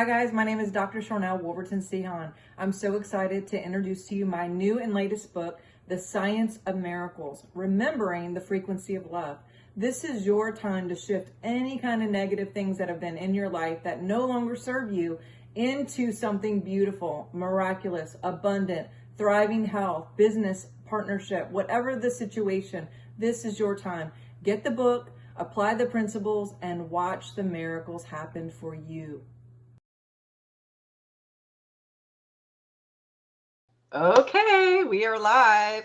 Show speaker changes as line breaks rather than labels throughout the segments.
Hi guys, my name is Dr. Sharnael Wolverton Sehan. I'm so excited to introduce to you my new and latest book, The Science of Miracles, Remembering the Frequency of Love. This is your time to shift any kind of negative things that have been in your life that no longer serve you into something beautiful, miraculous, abundant, thriving health, business, partnership, whatever the situation. This is your time. Get the book, apply the principles, and watch the miracles happen for you.
Okay, we are live.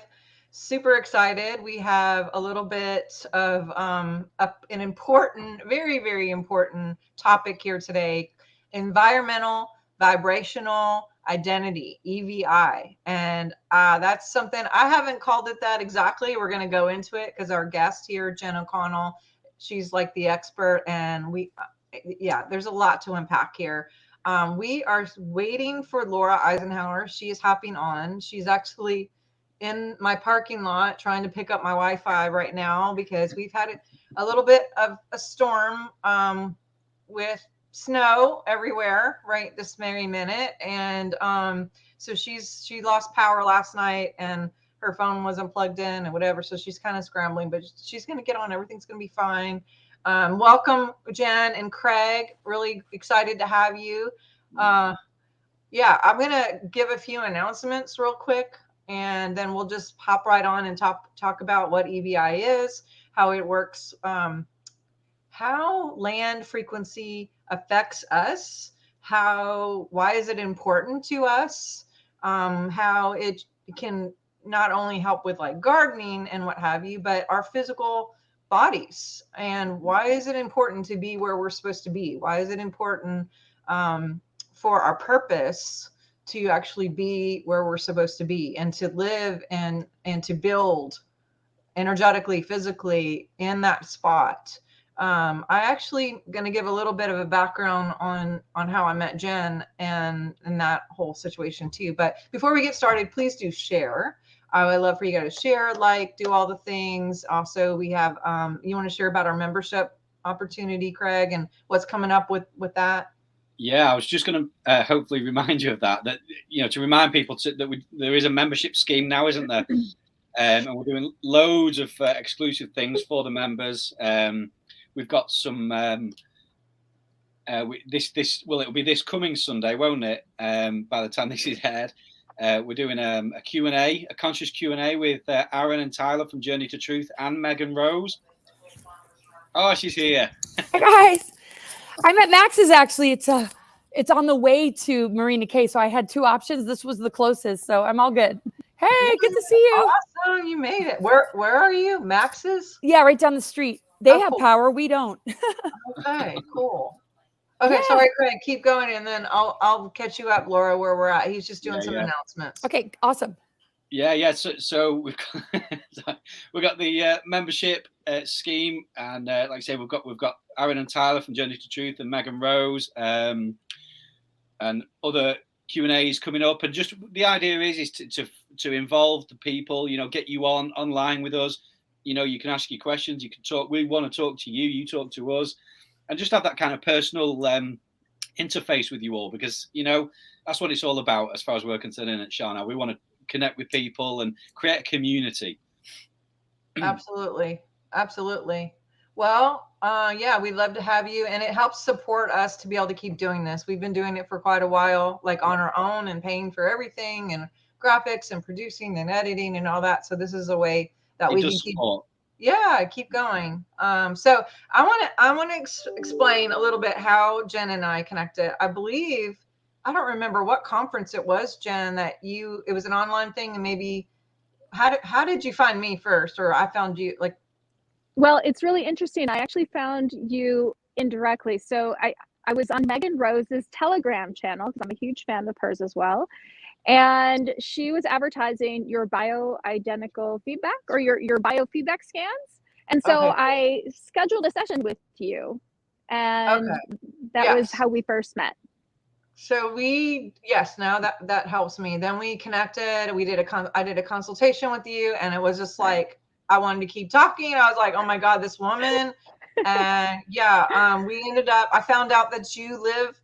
Super excited. We have a little bit of an important, very, very important topic here today: environmental vibrational identity, EVI. And that's something I haven't called it that exactly. We're going to go into it because our guest here, Jen O'Connell, she's like the expert, and there's a lot to unpack here. We are waiting for Laura Eisenhower. She is hopping on. She's actually in my parking lot trying to pick up my Wi-Fi right now because we've had a little bit of a storm with snow everywhere right this very minute. And so she lost power last night and her phone wasn't plugged in and whatever. So she's kind of scrambling, but she's going to get on. Everything's going to be fine. Welcome, Jen and Craig. Really excited to have you. I'm going to give a few announcements real quick, and then we'll just hop right on and talk about what EVI is, how it works, how land frequency affects us, why is it important to us, how it can not only help with like gardening and what have you, but our physical bodies, and why is it important to be where we're supposed to be? Why is it important for our purpose to actually be where we're supposed to be and to live and to build energetically, physically in that spot? I actually going to give a little bit of a background on how I met Jen and that whole situation too. But before we get started, please do share. I would love for you guys to share, like, do all the things. Also, we have, you want to share about our membership opportunity, Craig, and what's coming up with that?
Yeah, I was just going to hopefully remind you of that, to remind people that there is a membership scheme now, isn't there? And we're doing loads of exclusive things for the members. We've got some, it'll be this coming Sunday, won't it? By the time this is aired. We're doing a Q&A, a conscious Q&A with Aaron and Tyler from Journey to Truth and Megan Rose. Oh, she's here.
Hi, guys. I met Max's actually. It's on the way to Marina Cay, so I had two options. This was the closest, so I'm all good. Hey, good to see you.
Awesome, you made it. Where are you? Max's?
Yeah, right down the street. They have power, we don't.
Okay, cool. Okay, yeah. Sorry, Craig, keep going, and then I'll catch you up, Laura, where we're at. He's just doing some announcements.
Okay, awesome.
Yeah. So we've got the membership scheme, and like I say, we've got Aaron and Tyler from Journey to Truth and Megan Rose, and other Q&As coming up. And just the idea is to involve the people. Get you online with us. You can ask your questions. You can talk. We want to talk to you. You talk to us. And just have that kind of personal interface with you all, because, that's what it's all about as far as we're concerned at Sharnael. We want to connect with people and create a community.
Absolutely. Well, we'd love to have you. And it helps support us to be able to keep doing this. We've been doing it for quite a while, like on our own, and paying for everything and graphics and producing and editing and all that. So this is a way that we can keep going. So I want to explain a little bit how Jen and I connected. I believe, I don't remember what conference it was, Jen, that it was an online thing, and maybe how did you find me first, or I found you? Like,
well, it's really interesting. I actually found you indirectly. So I was on Megan Rose's Telegram channel because I'm a huge fan of hers as well. And she was advertising your bioidentical feedback, or your biofeedback scans. And so I scheduled a session with you, and that was how we first met.
So now that helps me. Then we connected. I did a consultation with you, and it was just like, I wanted to keep talking. I was like, oh my God, this woman. And we ended up, I found out that you live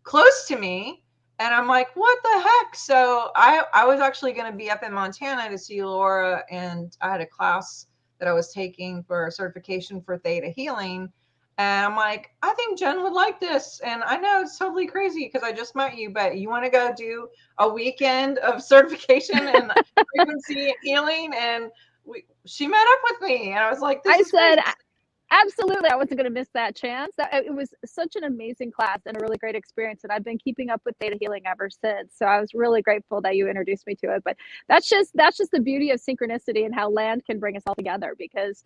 close to me. And I'm like, what the heck? So I was actually going to be up in Montana to see Laura, and I had a class that I was taking for a certification for theta healing. And I'm like, I think Jen would like this. And I know it's totally crazy because I just met you, but you want to go do a weekend of certification and frequency healing? And she met up with me, and I was like, this
I
is
said,
crazy.
absolutely, I wasn't going to miss that chance. It was such an amazing class and a really great experience, and I've been keeping up with theta healing ever since. So I was really grateful that you introduced me to it. But that's just the beauty of synchronicity and how land can bring us all together, because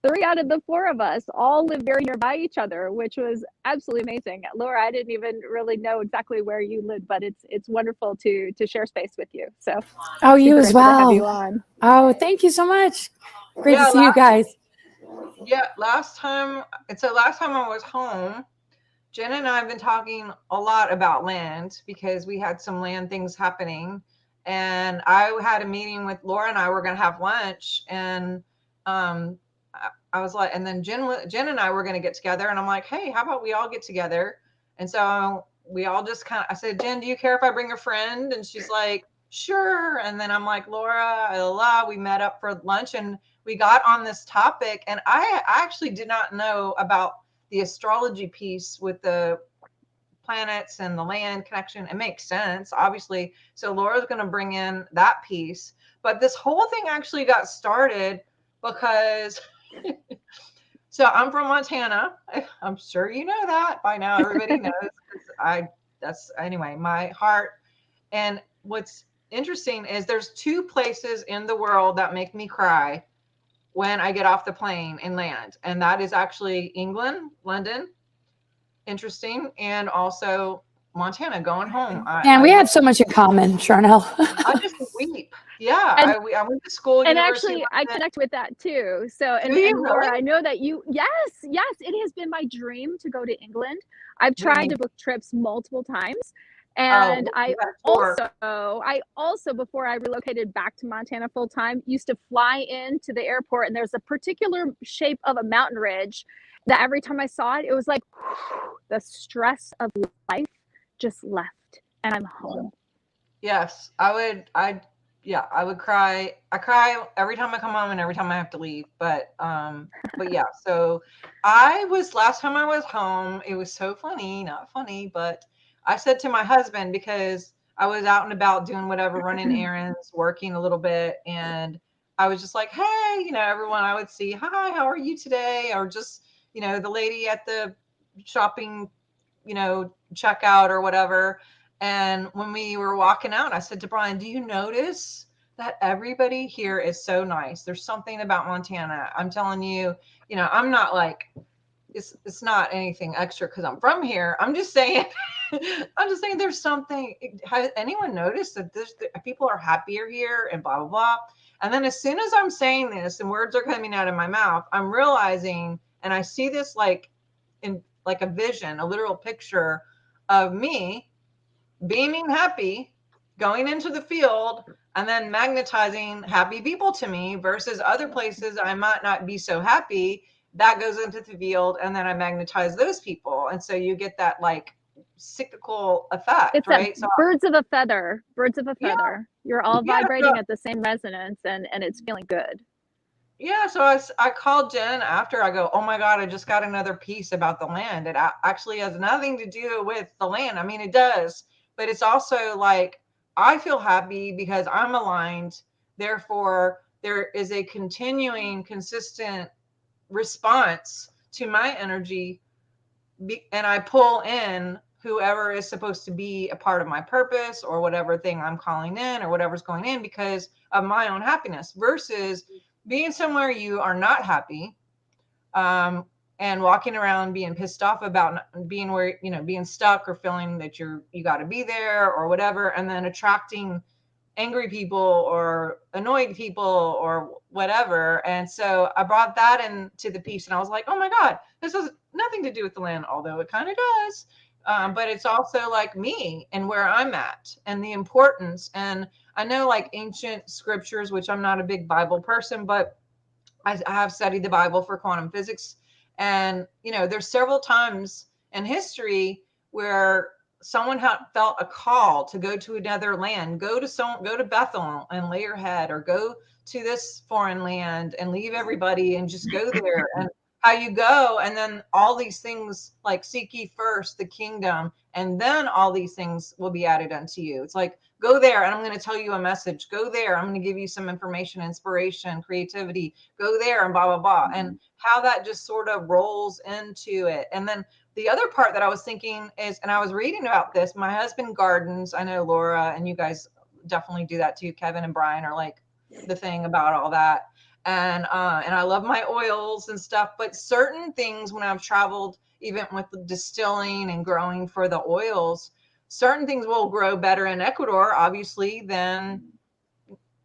3 out of the 4 of us all live very nearby each other, which was absolutely amazing. Laura, I didn't even really know exactly where you live, but it's wonderful to share space with you. So
Oh, you
super
as
grateful to have you
well.
on.
Oh, thank you so much. Great
Yeah,
to see you guys.
Yeah, last time I was home, Jen and I have been talking a lot about land because we had some land things happening. And I had a meeting with Laura, and I were going to have lunch. And I was like, and then Jen and I were going to get together. And I'm like, hey, how about we all get together? And so we all just I said, Jen, do you care if I bring a friend? And she's like, sure. And then I'm like, Laura, we met up for lunch, and we got on this topic. And I actually did not know about the astrology piece with the planets and the land connection. It makes sense, obviously. So Laura's going to bring in that piece. But this whole thing actually got started because so I'm from Montana. I'm sure you know that by now. Everybody knows. That's anyway, my heart. And what's interesting is there's 2 places in the world that make me cry when I get off the plane and land. And that is actually England, London, interesting, and also Montana, going home.
Man, we have so much in common, Sharnael.
I just weep. Yeah,
And,
I went to school.
and
University
actually, I connect with that too. So,
Do you
and Laura,
really?
I know that yes, it has been my dream to go to England. I've
We
tried
need-
to book trips multiple times.
Oh,
And
we got a tour.
I also, before I relocated back to Montana full time, used to fly into the airport, and there's a particular shape of a mountain ridge that every time I saw it, it was like the stress of life just left, and I'm home.
Yes, I would cry. I cry every time I come home and every time I have to leave. But yeah, so last time I was home, it was so funny, not funny, but I said to my husband, because I was out and about doing whatever, running errands, working a little bit, and I was just like, hey, everyone I would see, hi, how are you today? Or just, the lady at the shopping, checkout or whatever. And when we were walking out, I said to Brian, do you notice that everybody here is so nice? There's something about Montana. I'm telling you, I'm not like, it's not anything extra because I'm from here. I'm just saying, there's something. Has anyone noticed that people are happier here and blah, blah, blah. And then as soon as I'm saying this and words are coming out of my mouth, I'm realizing, and I see this like in like a vision, a literal picture of me beaming happy, going into the field, and then magnetizing happy people to me, versus other places I might not be so happy. That goes into the field, and then I magnetize those people. And so you get that like cyclical effect,
It's
right?
that birds of a feather.
Yeah.
You're all
Yeah,
vibrating at the same resonance, and it's feeling good.
Yeah, so I called Jen after. I go, oh my God, I just got another piece about the land. It actually has nothing to do with the land. I mean, it does, but it's also like, I feel happy because I'm aligned. Therefore, there is a continuing, consistent response to my energy. And I pull in whoever is supposed to be a part of my purpose, or whatever thing I'm calling in, or whatever's going in, because of my own happiness, versus being somewhere you are not happy, and walking around being pissed off about being where, being stuck, or feeling that you got to be there or whatever, and then attracting angry people or annoyed people or whatever. And so I brought that into the piece, and I was like, oh my God, this has nothing to do with the land, although it kind of does. But it's also like me and where I'm at and the importance. And I know like ancient scriptures, which I'm not a big Bible person, but I have studied the Bible for quantum physics. And, there's several times in history where someone felt a call to go to another land, go to Bethel and lay your head, or go to this foreign land and leave everybody and just go there, and how you go, and then all these things, like seek ye first the kingdom, and then all these things will be added unto you. It's like, go there and I'm going to tell you a message. Go there, I'm going to give you some information, inspiration, creativity. Go there and blah, blah, blah. And how that just sort of rolls into it. And then the other part that I was thinking is, and I was reading about this, my husband gardens. I know Laura and you guys definitely do that too. Kevin and Brian are like the thing about all that. And I love my oils and stuff, but certain things when I've traveled, even with the distilling and growing for the oils, certain things will grow better in Ecuador, obviously, than,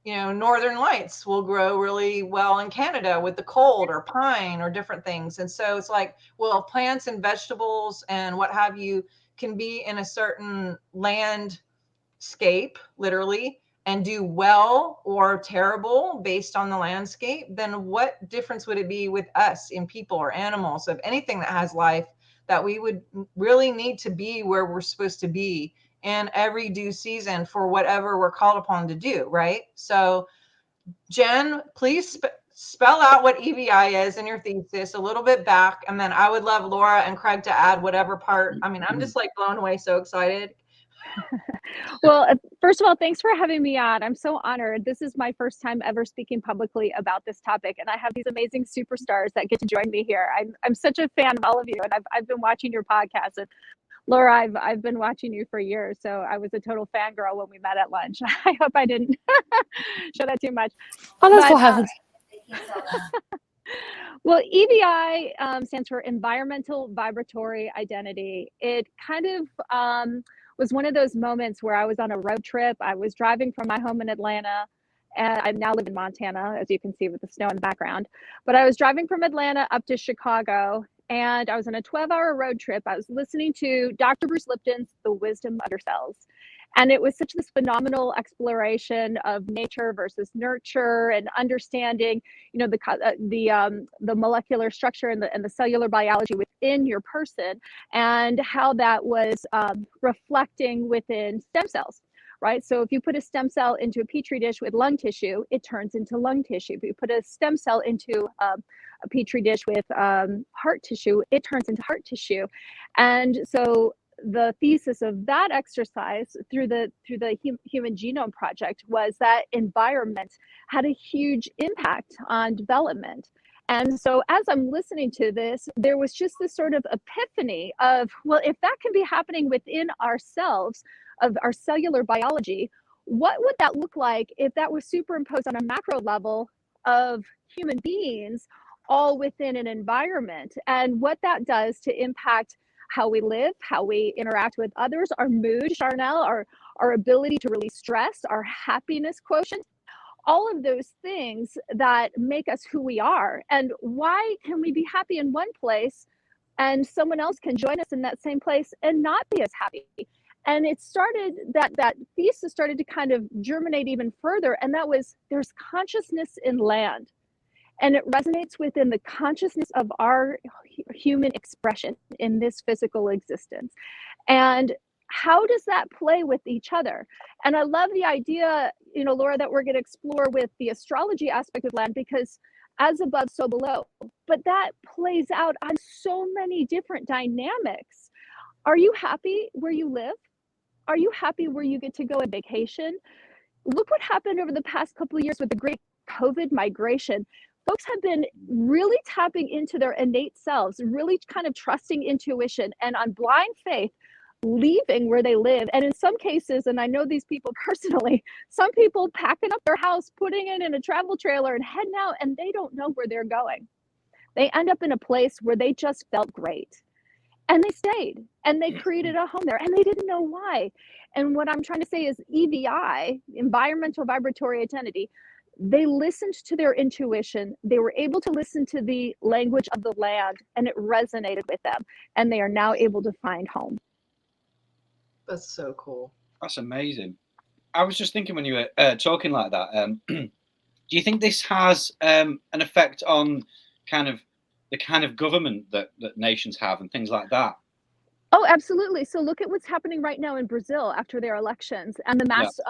Northern Lights will grow really well in Canada with the cold, or pine, or different things. And so it's like, well, plants and vegetables and what have you can be in a certain landscape, literally, and do well or terrible based on the landscape, then what difference would it be with us in people or animals, of anything that has life, that we would really need to be where we're supposed to be in every due season for whatever we're called upon to do, right? So Jen, please spell out what EVI is in your thesis a little bit back, and then I would love Laura and Craig to add whatever part. I mean, I'm just like blown away, so excited.
Well, first of all, thanks for having me on. I'm so honored. This is my first time ever speaking publicly about this topic, and I have these amazing superstars that get to join me here. I'm such a fan of all of you, and I've been watching your podcast. And Laura, I've been watching you for years, so I was a total fangirl when we met at lunch. I hope I didn't show that too much.
Oh, that's what happens.
Well, EVI stands for Environmental Vibratory Identity. It kind of was one of those moments where I was on a road trip. I was driving from my home in Atlanta, and I now live in Montana, as you can see with the snow in the background. But I was driving from Atlanta up to Chicago, and I was on a 12-hour road trip. I was listening to Dr. Bruce Lipton's The Wisdom of Yourselves. And it was such this phenomenal exploration of nature versus nurture, and understanding, the molecular structure and the cellular biology within your person, and how that was reflecting within stem cells. Right. So if you put a stem cell into a petri dish with lung tissue, it turns into lung tissue. If you put a stem cell into a petri dish with heart tissue, it turns into heart tissue. And so the thesis of that exercise through the Human Genome Project was that environment had a huge impact on development. And so as I'm listening to this, there was just this sort of epiphany of, well, if that can be happening within ourselves, of our cellular biology, what would that look like if that was superimposed on a macro level of human beings all within an environment, and what that does to impact how we live, how we interact with others, our mood, Sharnael, our ability to release stress, our happiness quotient, all of those things that make us who we are. And why can we be happy in one place and someone else can join us in that same place and not be as happy? And it started, that thesis started to kind of germinate even further. And that was, there's consciousness in land. And it resonates within the consciousness of our human expression in this physical existence. And how does that play with each other? And I love the idea, Laura, that we're going to explore with the astrology aspect of land, because as above, so below. But that plays out on so many different dynamics. Are you happy where you live? Are you happy where you get to go on vacation? Look what happened over the past couple of years with the great COVID migration. Folks have been really tapping into their innate selves, really kind of trusting intuition, and on blind faith, leaving where they live. And in some cases, and I know these people personally, some people packing up their house, putting it in a travel trailer and heading out, and they don't know where they're going. They end up in a place where they just felt great. And they stayed, and they created a home there, and they didn't know why. And what I'm trying to say is EVI, Environmental Vibratory Identity, they listened to their intuition. They were able to listen to the language of the land, and it resonated with them. And they are now able to find home.
That's so cool.
That's amazing. I was just thinking when you were talking like that, do you think this has an effect on the kind of government that nations have and things like that?
Oh, absolutely. So look at what's happening right now in Brazil after their elections and the
Yeah.
mass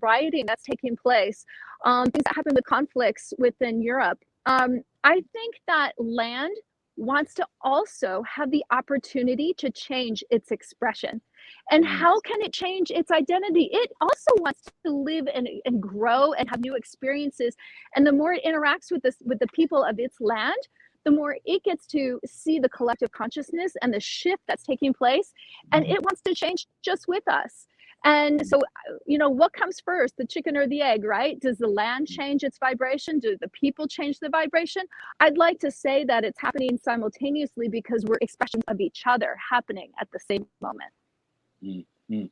rioting that's taking place, things that happen with conflicts within Europe. I think that land wants to also have the opportunity to change its expression. And
Mm.
how can it change its identity? It also wants to live and grow and have new experiences. And the more it interacts with this with the people of its land, the more it gets to see the collective consciousness and the shift that's taking place, and it wants to change just with us. And so, what comes first, the chicken or the egg, right? Does the land change its vibration? Do the people change the vibration? I'd like to say that it's happening simultaneously because we're expressions of each other happening at the same moment.
Mm. Mm.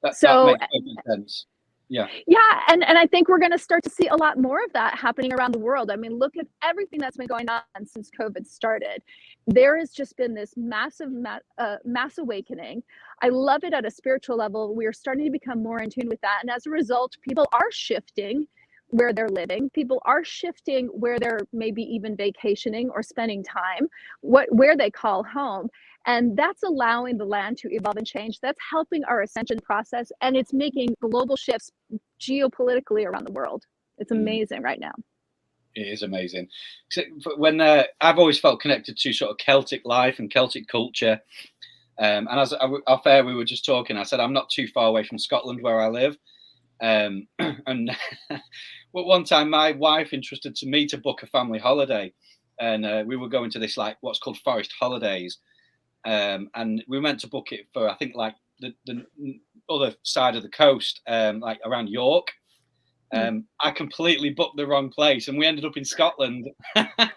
That
So,
makes perfect sense. Yeah.
yeah, and I think we're going to start to see a lot more of that happening around the world. I mean, look at everything that's been going on since COVID started. There has just been this massive mass awakening. I love it at a spiritual level. We are starting to become more in tune with that, and as a result, people are shifting where they're living. People are shifting where they're maybe even vacationing or spending time, where they call home. And that's allowing the land to evolve and change. That's helping our ascension process. And it's making global shifts geopolitically around the world. It's amazing right now.
It is amazing. When I've always felt connected to sort of Celtic life and Celtic culture. And as off air, we were just talking, I said, I'm not too far away from Scotland where I live. And well, one time my wife entrusted to me to book a family holiday. And we were going to this, like, what's called forest holidays. And we were meant to book it for, I think, like the other side of the coast, like around York. I completely booked the wrong place, and we ended up in Scotland. But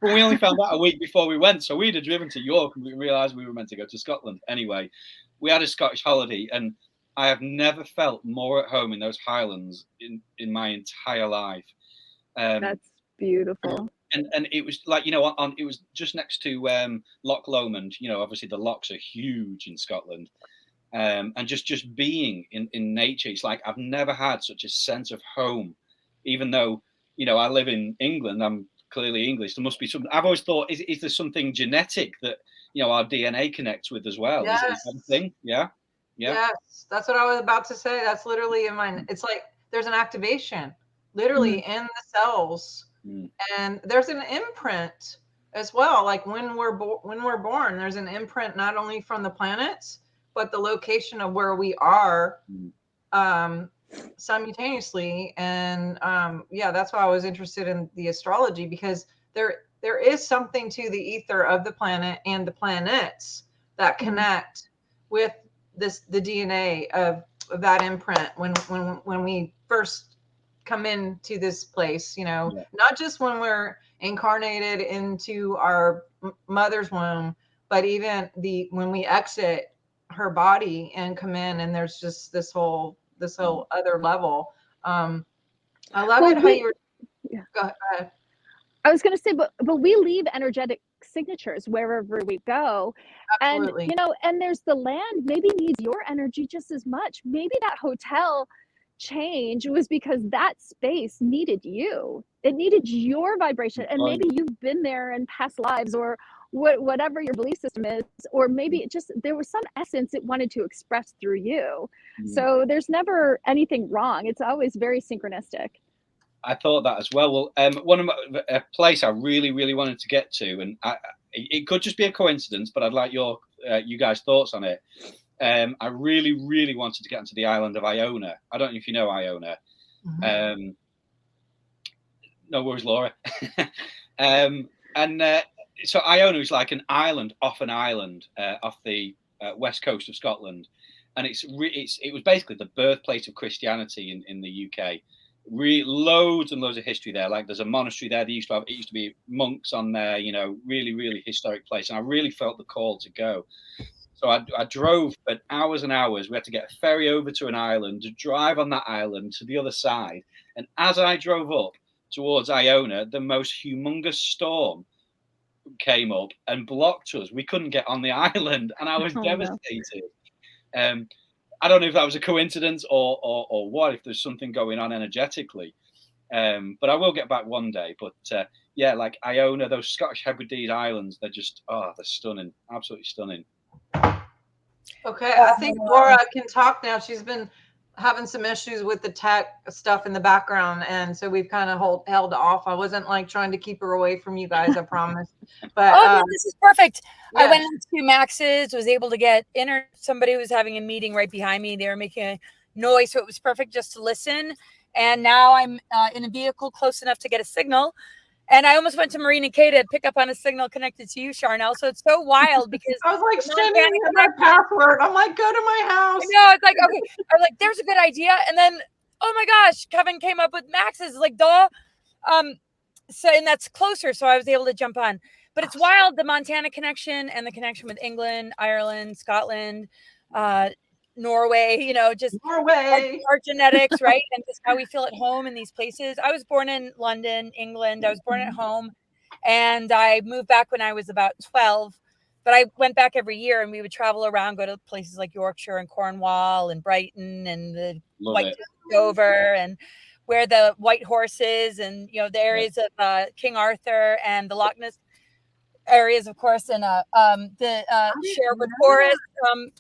we only found out a week before we went, so we'd have driven to York, and we realised we were meant to go to Scotland. Anyway, we had a Scottish holiday, and I have never felt more at home in those Highlands in my entire life.
That's beautiful.
And it was like, it was just next to Loch Lomond. Obviously the lochs are huge in Scotland. And just being in nature, it's like I've never had such a sense of home, even though, I live in England. I'm clearly English. There must be something. I've always thought, is there something genetic that, our DNA connects with as well?
Yes.
Is that a thing? Yeah.
Yes, that's what I was about to say. That's literally in mine. It's like there's an activation literally in the cells. And there's an imprint as well. Like when we're born, there's an imprint not only from the planets, but the location of where we are simultaneously. And that's why I was interested in the astrology, because there is something to the ether of the planet and the planets that connect with the DNA of that imprint when we first come into this place, not just when we're incarnated into our mother's womb, but even when we exit her body and come in, and there's just this whole other level. I love it how you were.
Yeah.
Go ahead.
I was going to say, but we leave energetic signatures wherever we go.
Absolutely.
And there's the land maybe needs your energy just as much. Maybe that hotel change was because that space needed you. It needed your vibration. And maybe you've been there in past lives, or whatever your belief system is, or maybe it just, there was some essence it wanted to express through you. So there's never anything wrong. It's always very synchronistic.
I thought that as well. Well, one of a place I really, really wanted to get to, and it could just be a coincidence, but I'd like you guys' thoughts on it. I really, really wanted to get onto the island of Iona. I don't know if you know Iona. No worries, Laura. So Iona is like an island off an island off the west coast of Scotland, and it was basically the birthplace of Christianity in the UK. Loads and loads of history there. Like there's a monastery there. It used to be monks on there. Really, really historic place. And I really felt the call to go. So I drove for hours and hours. We had to get a ferry over to an island, to drive on that island to the other side. And as I drove up towards Iona, the most humongous storm came up and blocked us. We couldn't get on the island, and I was devastated. No. I don't know if that was a coincidence or what, if there's something going on energetically. But I will get back one day. But like Iona, those Scottish Hebrides Islands, they're just, they're stunning, absolutely stunning.
Okay, I think Laura can talk now. She's been having some issues with the tech stuff in the background, and so we've kind of held off. I wasn't like trying to keep her away from you guys, I promise. But
no, this is perfect.
yeah.
I went into Max's, was able to get somebody was having a meeting right behind me. They were making a noise, so it was perfect just to listen. And now I'm in a vehicle close enough to get a signal. And I almost went to Marina Kay to pick up on a signal connected to you, Sharnael. So it's so wild because
I was like sending you my password. I'm like, go to my house.
No, it's like, okay. I'm like, there's a good idea. And then, oh my gosh, Kevin came up with Max's, like, duh. So, and that's closer. So I was able to jump on. But it's wild, the Montana connection and the connection with England, Ireland, Scotland, Norway, you know, just
Norway.
Our genetics, right? And just how we feel at home in these places. I was born in London, England. I was born at home. And I moved back when I was about 12. But I went back every year, and we would travel around, go to places like Yorkshire and Cornwall and Brighton and the White Dover and where the White Horse is, and you know the areas of King Arthur and the Loch Ness areas, of course, and the Sherwood Forest. And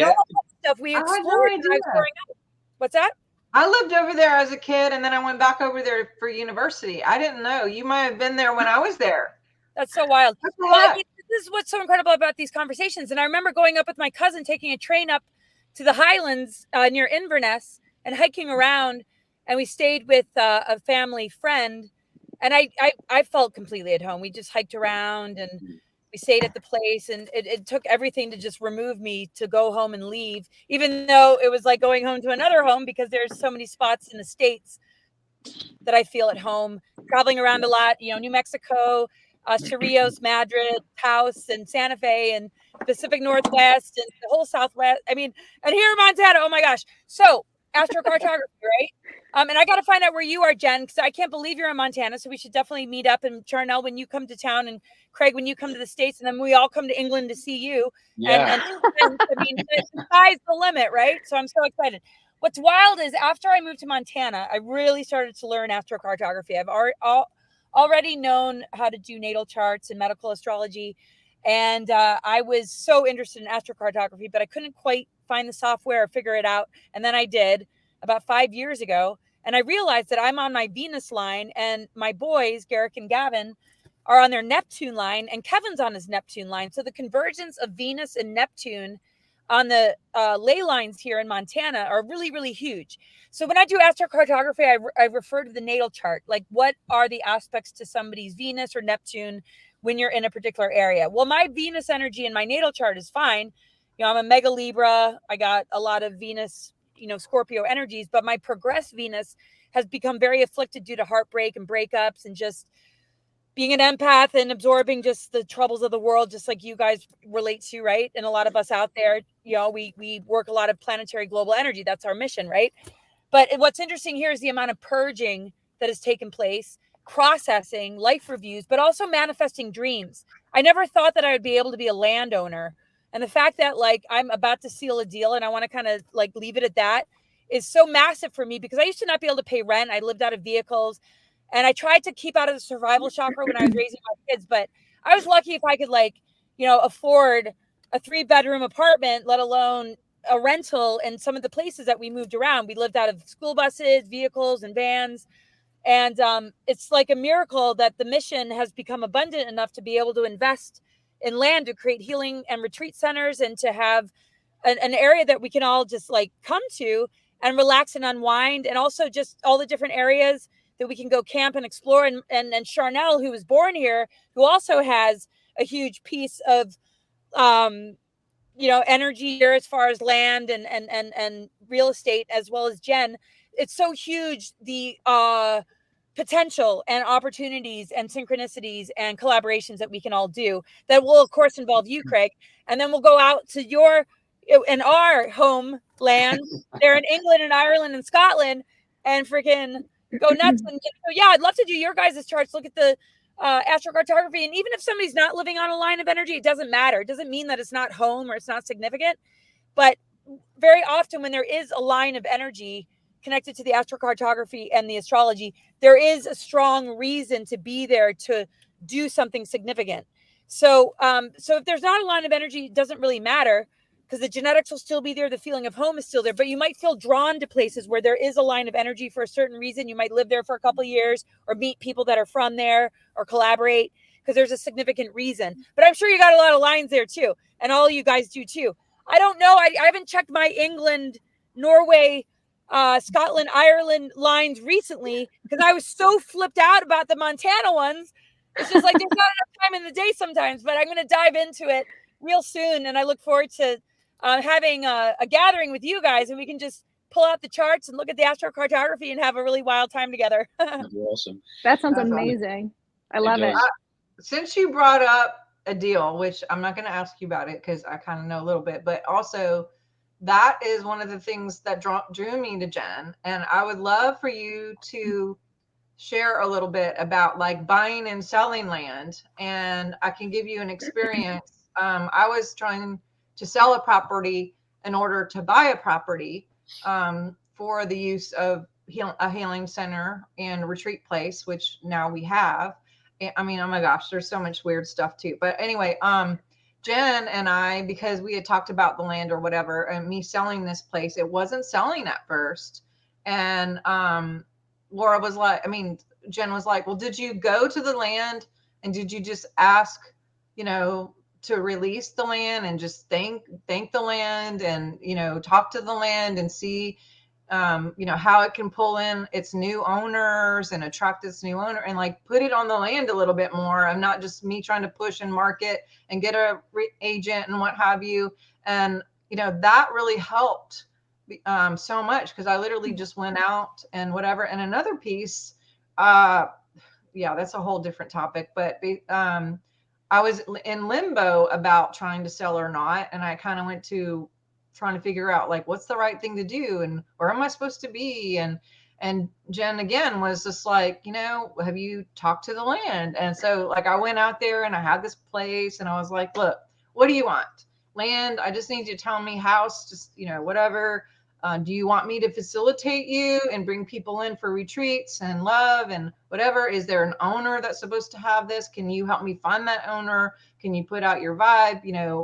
all that stuff we explored when I was growing up. What's that?
I lived over there as a kid, and then I went back over there for university. I didn't know. You might have been there when I was there.
That's so wild. Well, I mean, this is what's so incredible about these conversations. And I remember going up with my cousin, taking a train up to the Highlands near Inverness and hiking around. And we stayed with a family friend. And I felt completely at home. We just hiked around and we stayed at the place. And it took everything to just remove me to go home and leave, even though it was like going home to another home, because there's so many spots in the States that I feel at home, traveling around a lot, you know, New Mexico, Chorrillos, Madrid, Taos, and Santa Fe, and Pacific Northwest, and the whole Southwest. I mean, and here in Montana, oh my gosh. So astrocartography, right? And I got to find out where you are, Jen, because I can't believe you're in Montana. So we should definitely meet up. And Sharnael, when you come to town, and Craig, when you come to the States, and then we all come to England to see you.
Yeah.
And I mean, the sky's the limit, right? So I'm so excited. What's wild is after I moved to Montana, I really started to learn astrocartography. I've already known how to do natal charts and medical astrology. And I was so interested in astrocartography, but I couldn't quite find the software or figure it out. And then I did about 5 years ago. And I realized that I'm on my Venus line, and my boys, Garrick and Gavin, are on their Neptune line, and Kevin's on his Neptune line. So the convergence of Venus and Neptune on the ley lines here in Montana are really, really huge. So when I do astrocartography, I refer to the natal chart. Like, what are the aspects to somebody's Venus or Neptune when you're in a particular area? Well, my Venus energy in my natal chart is fine. You know, I'm a mega Libra. I got a lot of Venus, you know, Scorpio energies, but my progressed Venus has become very afflicted due to heartbreak and breakups and just being an empath and absorbing just the troubles of the world, just like you guys relate to, right? And a lot of us out there, you know, we work a lot of planetary global energy. That's our mission, right? But what's interesting here is the amount of purging that has taken place, processing, life reviews, but also manifesting dreams. I never thought that I would be able to be a landowner. And the fact that like I'm about to seal a deal and I want to kind of like leave it at that is so massive for me, because I used to not be able to pay rent. I lived out of vehicles. And I tried to keep out of the survival chakra when I was raising my kids, but I was lucky if I could, like, you know, afford a 3-bedroom apartment, let alone a rental in some of the places that we moved around. We lived out of school buses, vehicles, and vans. And it's like a miracle that the mission has become abundant enough to be able to invest in land to create healing and retreat centers, and to have an area that we can all just like come to and relax and unwind, and also just all the different areas that we can go camp and explore. And Sharnael, who was born here, who also has a huge piece of, you know, energy here as far as land and real estate, as well as Jen. It's so huge, the potential and opportunities and synchronicities and collaborations that we can all do, that will of course involve you, Craig. And then we'll go out to our homeland there in England and Ireland and Scotland, and freaking go nuts. And so, yeah, I'd love to do your guys' charts, look at the astrocartography. And even if somebody's not living on a line of energy, it doesn't matter. It doesn't mean that it's not home or it's not significant. But very often when there is a line of energy connected to the astrocartography and the astrology, there is a strong reason to be there to do something significant. So so if there's not a line of energy, it doesn't really matter, because the genetics will still be there, the feeling of home is still there, but you might feel drawn to places where there is a line of energy for a certain reason. You might live there for a couple of years, or meet people that are from there, or collaborate because there's a significant reason. But I'm sure you got a lot of lines there too, and all you guys do too. I don't know. I haven't checked my England, Norway, Scotland, Ireland lines recently because I was so flipped out about the Montana ones. It's just like there's not enough time in the day sometimes, but I'm going to dive into it real soon. And I look forward to having a gathering with you guys, and we can just pull out the charts and look at the astrocartography and have a really wild time together.
That'd be awesome.
That sounds
That's
amazing. I love it.
Since you brought up a deal, which I'm not going to ask you about it because I kind of know a little bit, but also that is one of the things that drew me to Jen. And I would love for you to share a little bit about like buying and selling land. And I can give you an experience. I was trying to sell a property in order to buy a property for the use of a healing center and retreat place, which now we have. I mean, oh my gosh, there's so much weird stuff too. But anyway, Jen and I, because we had talked about the land or whatever, and me selling this place, it wasn't selling at first. And Laura was like, Jen was like, well, did you go to the land and did you just ask, to release the land and just thank the land and, talk to the land and see, how it can pull in its new owners and attract its new owner and like put it on the land a little bit more. I'm not just me trying to push and market and get a agent and what have you. And, that really helped so much because I literally just went out and whatever. And another piece, that's a whole different topic, but I was in limbo about trying to sell or not. And I kind of went to trying to figure out like, what's the right thing to do and where am I supposed to be? And Jen again was just like, have you talked to the land? And so like, I went out there and I had this place and I was like, look, what do you want? Land. I just need you to tell me house, just, whatever. Do you want me to facilitate you and bring people in for retreats and love and whatever? Is there an owner that's supposed to have this? Can you help me find that owner? Can you put out your vibe?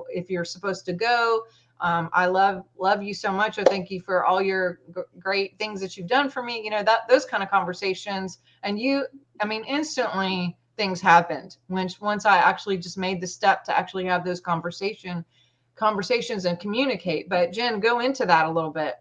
If you're supposed to go, I love you so much. I thank you for all your great things that you've done for me. Those kind of conversations. And instantly things happened once I actually just made the step to actually have those conversations and communicate. But Jen, go into that a little bit.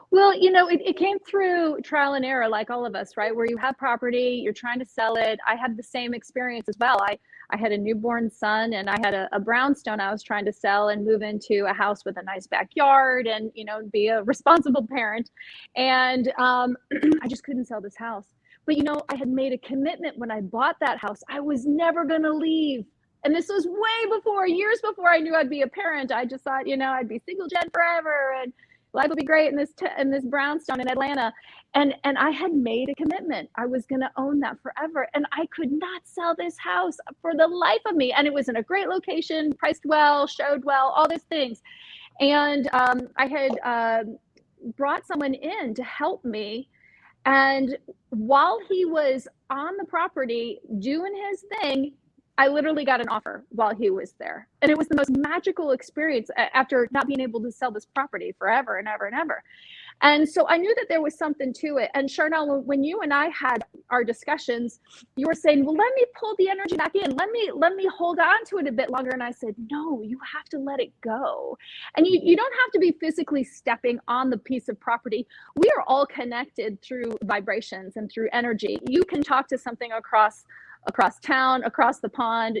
Well, it came through trial and error, like all of us, right? Where you have property, you're trying to sell it. I had the same experience as well. I had a newborn son and I had a brownstone I was trying to sell and move into a house with a nice backyard and, be a responsible parent. And I just couldn't sell this house. But, I had made a commitment when I bought that house. I was never going to leave. And this was years before I knew I'd be a parent. I just thought, I'd be single Jen forever and life would be great in this brownstone in Atlanta. And I had made a commitment. I was going to own that forever. And I could not sell this house for the life of me. And it was in a great location, priced well, showed well, all those things. And I had brought someone in to help me. And while he was on the property doing his thing, I literally got an offer while he was there. And it was the most magical experience after not being able to sell this property forever and ever and ever. And so I knew that there was something to it. And Sharnael, when you and I had our discussions, you were saying, well, let me pull the energy back in. Let me hold on to it a bit longer. And I said, no, you have to let it go. And you don't have to be physically stepping on the piece of property. We are all connected through vibrations and through energy. You can talk to something across town, across the pond,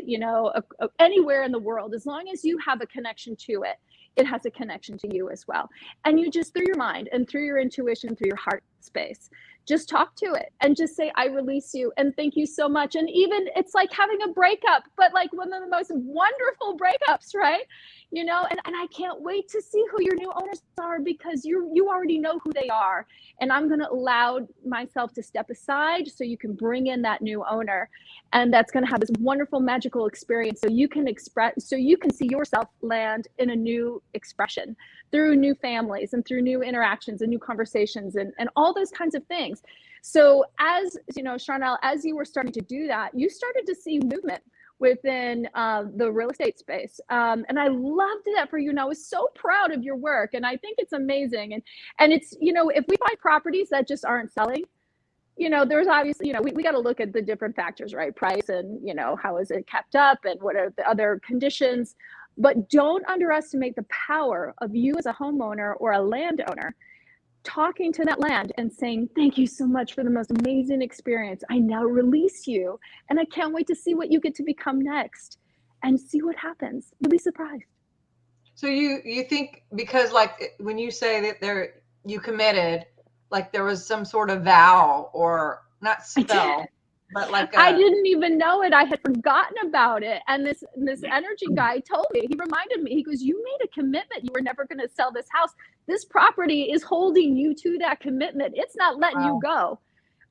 anywhere in the world, as long as you have a connection to it, it has a connection to you as well. And you just, through your mind and through your intuition, through your heart space, just talk to it and just say, I release you and thank you so much. And even it's like having a breakup, but like one of the most wonderful breakups, right? And I can't wait to see who your new owners are because you already know who they are. And I'm going to allow myself to step aside so you can bring in that new owner. And that's going to have this wonderful, magical experience. So you can see yourself land in a new expression through new families and through new interactions and new conversations and all those kinds of things. So as Sharnael, as you were starting to do that, you started to see movement within the real estate space. And I loved that for you. And I was so proud of your work. And I think it's amazing. And it's, you know, if we buy properties that just aren't selling, you know, there's obviously, you know, we got to look at the different factors, right? Price and, you know, how is it kept up and what are the other conditions. But don't underestimate the power of you as a homeowner or a landowner talking to that land and saying, thank you so much for the most amazing experience. I now release you and I can't wait to see what you get to become next and see what happens. You'll be surprised.
So you think, because like when you say that you committed, like there was some sort of vow or not spell, but like
I didn't even know it. I had forgotten about it. And this energy guy told me, he reminded me, he goes, you made a commitment. You were never going to sell this house. This property is holding you to that commitment. It's not letting you go.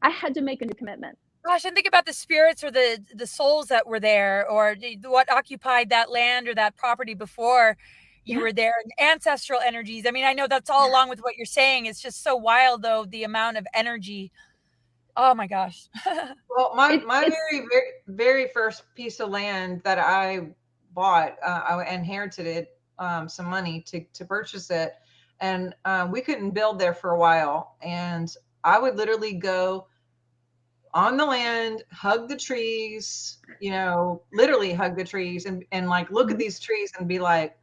I had to make a new commitment.
Gosh, and think about the spirits or the souls that were there, or what occupied that land or that property before you were there, and ancestral energies. I mean, I know that's all along with what you're saying. It's just so wild, though, the amount of energy. Oh my gosh.
Well, my very, very, very first piece of land that I bought, I inherited some money to purchase it. And we couldn't build there for a while. And I would literally go on the land, hug the trees, you know, literally hug the trees and like look at these trees and be like,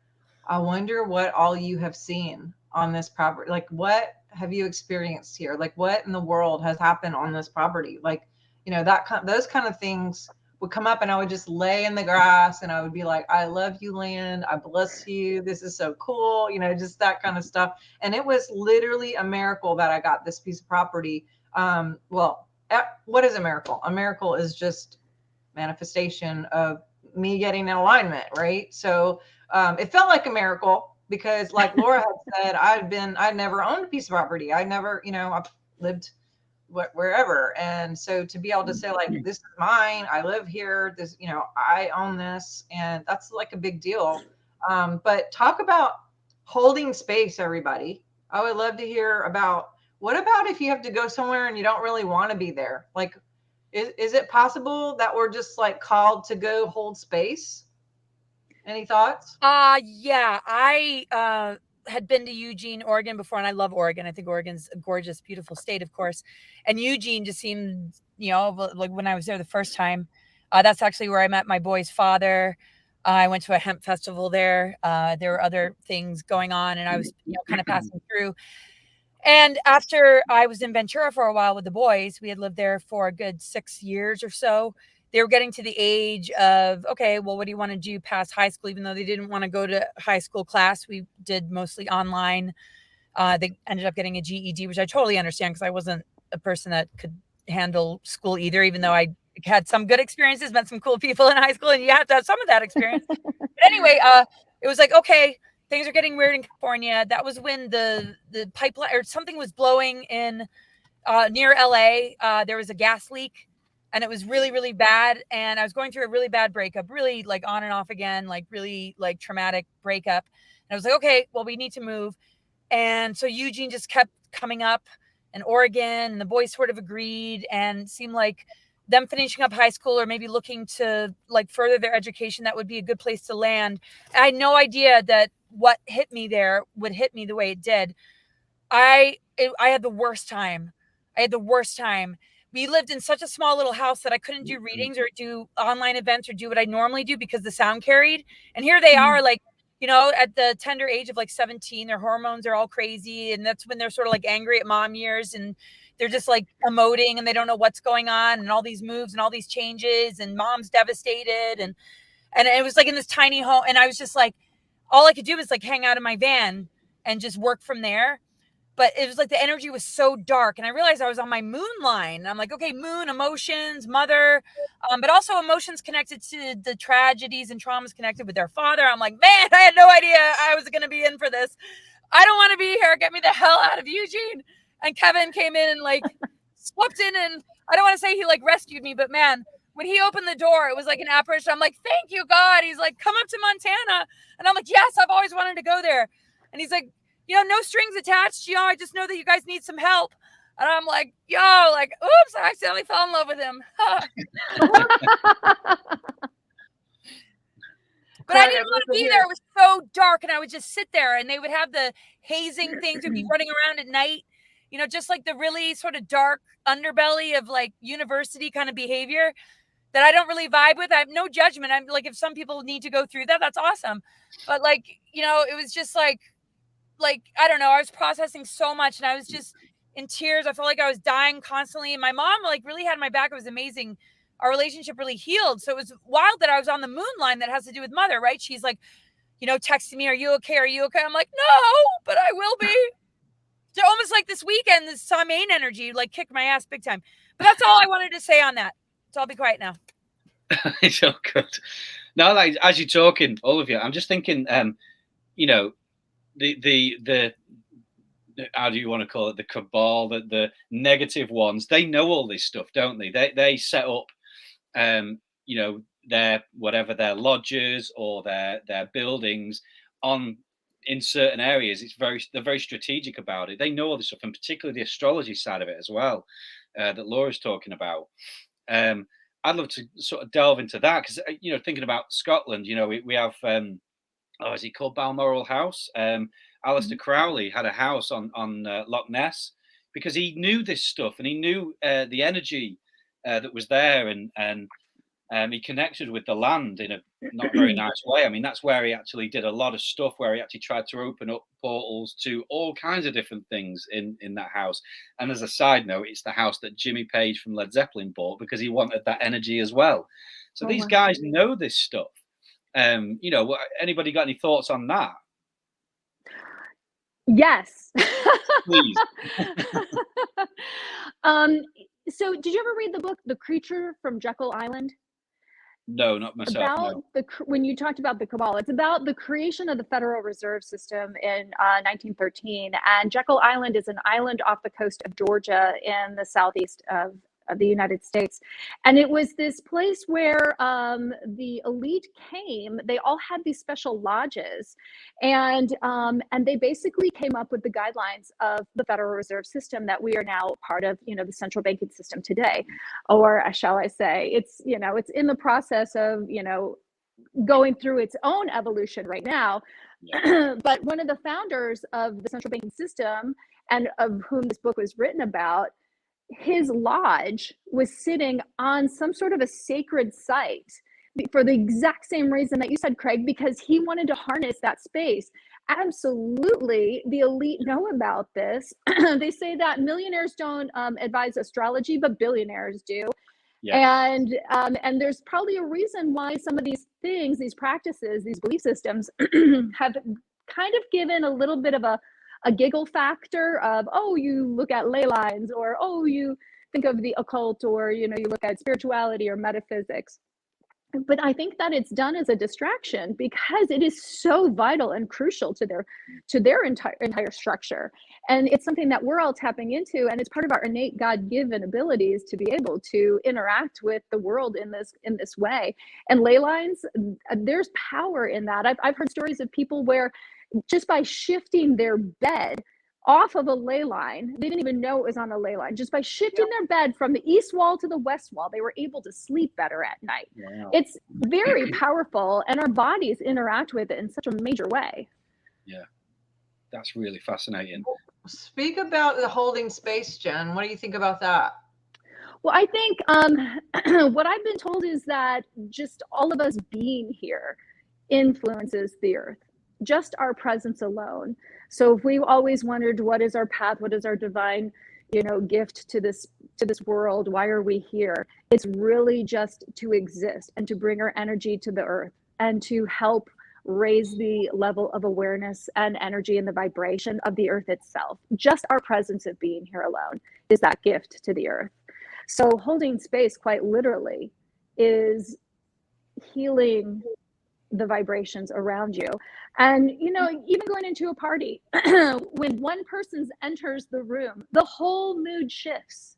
I wonder what all you have seen on this property. Like, what have you experienced here? Like, what in the world has happened on this property? Like, you know, those kind of things would come up, and I would just lay in the grass and I would be like, I love you, land. I bless you. This is so cool. You know, just that kind of stuff. And it was literally a miracle that I got this piece of property. Well, what is a miracle? A miracle is just manifestation of me getting in alignment, right? So it felt like a miracle because, like Laura had said, I'd never owned a piece of property. I never, you know, I've lived wherever. And so to be able to say like, this is mine, I live here, this, you know, I own this, and that's like a big deal. But talk about holding space, everybody. I would love to hear about, what about if you have to go somewhere and you don't really want to be there? Like, is it possible that we're just like called to go hold space? Any thoughts?
Yeah, I had been to Eugene, Oregon before, and I love Oregon. I think Oregon's a gorgeous, beautiful state, of course. And Eugene just seemed, you know, like when I was there the first time, that's actually where I met my boy's father. I went to a hemp festival there. There were other things going on, and I was, you know, kind of passing through. And after I was in Ventura for a while with the boys, we had lived there for a good 6 years or so. They were getting to the age of, okay, well, what do you want to do past high school? Even though they didn't want to go to high school class, we did mostly online. They ended up getting a GED, which I totally understand because I wasn't a person that could handle school either, even though I had some good experiences, met some cool people in high school, and you have to have some of that experience. But anyway, it was like, okay, things are getting weird in California. That was when the pipeline or something was blowing in near LA. There was a gas leak. And it was really, really bad. And I was going through a really bad breakup, really like on and off again, like really like traumatic breakup. And I was like, okay, well, we need to move. And so Eugene just kept coming up, and Oregon, and the boys sort of agreed, and seemed like them finishing up high school or maybe looking to like further their education, that would be a good place to land. I had no idea that what hit me there would hit me the way it did. I had the worst time. We lived in such a small little house that I couldn't do readings or do online events or do what I normally do because the sound carried. And here they are, like, you know, at the tender age of like 17, their hormones are all crazy. And that's when they're sort of like angry at mom years, and they're just like emoting and they don't know what's going on, and all these moves and all these changes, and mom's devastated. And it was like in this tiny home. And I was just like, all I could do was like hang out in my van and just work from there. But it was like the energy was so dark, and I realized I was on my moon line. And I'm like, okay, moon, emotions, mother, but also emotions connected to the tragedies and traumas connected with their father. I'm like, man, I had no idea I was going to be in for this. I don't want to be here. Get me the hell out of Eugene. And Kevin came in and like swooped in, and I don't want to say he like rescued me, but man, when he opened the door, it was like an apparition. I'm like, thank you, God. He's like, come up to Montana. And I'm like, yes, I've always wanted to go there. And he's like, you know, no strings attached. You know, I just know that you guys need some help. And I'm like, yo, like, oops, I accidentally fell in love with him. But I didn't want to be there. It was so dark, and I would just sit there, and they would have the hazing things, would be running around at night, you know, just like the really sort of dark underbelly of like university kind of behavior that I don't really vibe with. I have no judgment. I'm like, if some people need to go through that, that's awesome. But like, you know, it was just like, I don't know, I was processing so much, and I was just in tears. I felt like I was dying constantly. And my mom like really had my back. It was amazing. Our relationship really healed. So it was wild that I was on the moon line that has to do with mother, right? She's like, you know, texting me, are you okay? Are you okay? I'm like, no, but I will be. So almost like this weekend, this Samhain energy like kicked my ass big time. But that's all I wanted to say on that. So I'll be quiet now.
It's all good. Now, like, as you're talking, all of you, I'm just thinking, you know, the how do you want to call it, the cabal, the negative ones, they know all this stuff, don't they? They set up, you know, their lodges or their buildings in certain areas. They're very strategic about it. They know all this stuff, and particularly the astrology side of it as well, that Laura's talking about. I'd love to sort of delve into that because, you know, thinking about Scotland, you know, we have, is he called Balmoral House? Aleister Crowley had a house on Loch Ness because he knew this stuff, and he knew the energy that was there, and he connected with the land in a not very nice way. I mean, that's where he actually did a lot of stuff, where he actually tried to open up portals to all kinds of different things in that house. And as a side note, it's the house that Jimmy Page from Led Zeppelin bought because he wanted that energy as well. So these guys know this stuff. You know, anybody got any thoughts on that?
Yes.
Please.
So did you ever read the book The Creature from Jekyll Island?
No, not myself.
About when you talked about the cabal, it's about the creation of the Federal Reserve System in 1913. And Jekyll Island is an island off the coast of Georgia in the southeast of the United States. And it was this place where the elite came. They all had these special lodges, and they basically came up with the guidelines of the Federal Reserve System that we are now part of, you know, the central banking system today, or shall I say, it's, you know, it's in the process of, you know, going through its own evolution right now. Yeah. But one of the founders of the central banking system, and of whom this book was written about, his lodge was sitting on some sort of a sacred site for the exact same reason that you said, Craig, because he wanted to harness that space. Absolutely, the elite know about this. They say that millionaires don't advise astrology, but billionaires do. Yeah. And there's probably a reason why some of these things, these practices, these belief systems have kind of given a little bit of a giggle factor of, oh, you look at ley lines, or, oh, you think of the occult, or, you know, you look at spirituality or metaphysics. But I think that it's done as a distraction because it is so vital and crucial to their entire structure. And it's something that we're all tapping into, and it's part of our innate God-given abilities to be able to interact with the world in this way. And ley lines, there's power in that. I've heard stories of people where just by shifting their bed off of a ley line, they didn't even know it was on a ley line. Just by shifting their bed from the east wall to the west wall, they were able to sleep better at night. Wow. It's very powerful, and our bodies interact with it in such a major way. Yeah,
that's really fascinating.
Speak about the holding space, Jen. What do you think about that?
Well, I think what I've been told is that just all of us being here influences the earth. Just our presence alone. So if we've always wondered, what is our path? What is our divine, you know, gift to this world? Why are we here? It's really just to exist and to bring our energy to the earth and to help raise the level of awareness and energy and the vibration of the earth itself. Just our presence of being here alone is that gift to the earth. So holding space, quite literally, is healing the vibrations around you. And, you know, even going into a party, when one person enters the room, the whole mood shifts.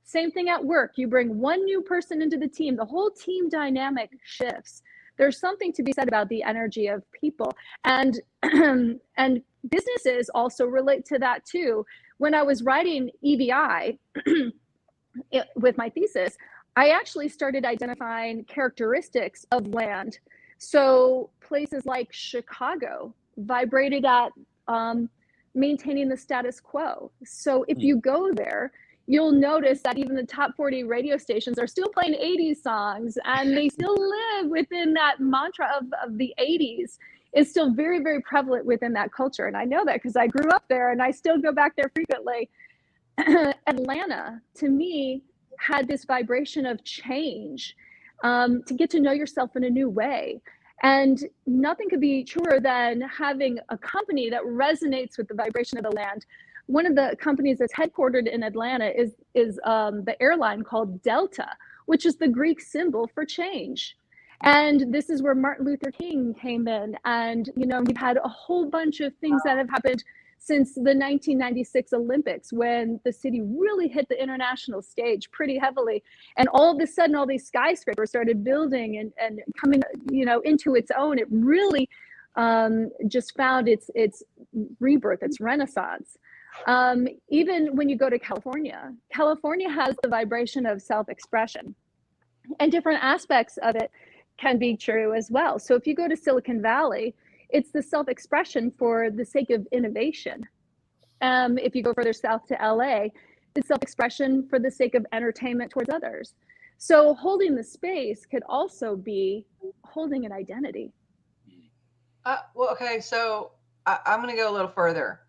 Same thing at work. You bring one new person into the team, the whole team dynamic shifts. There's something to be said about the energy of people. And businesses also relate to that too. When I was writing EVI with my thesis, I actually started identifying characteristics of land. So places like Chicago vibrated at maintaining the status quo. So if you go there, you'll notice that even the top 40 radio stations are still playing 80s songs, and they still live within that mantra of the 80s. Is still very, very prevalent within that culture. And I know that because I grew up there and I still go back there frequently. Atlanta, to me, had this vibration of change, to get to know yourself in a new way. And nothing could be truer than having a company that resonates with the vibration of the land. One of the companies that's headquartered in Atlanta is the airline called Delta, which is the Greek symbol for change. And this is where Martin Luther King came in. And, you know, we've had a whole bunch of things that have happened since the 1996 Olympics, when the city really hit the international stage pretty heavily. And all of a sudden, all these skyscrapers started building and coming, you know, into its own. It really just found its rebirth, its renaissance. Even when you go to California, California has the vibration of self-expression, and different aspects of it can be true as well. So if you go to Silicon Valley, it's the self-expression for the sake of innovation. If you go further south to LA, it's self-expression for the sake of entertainment towards others. So holding the space could also be holding an identity.
Well, okay, so I'm going to go a little further.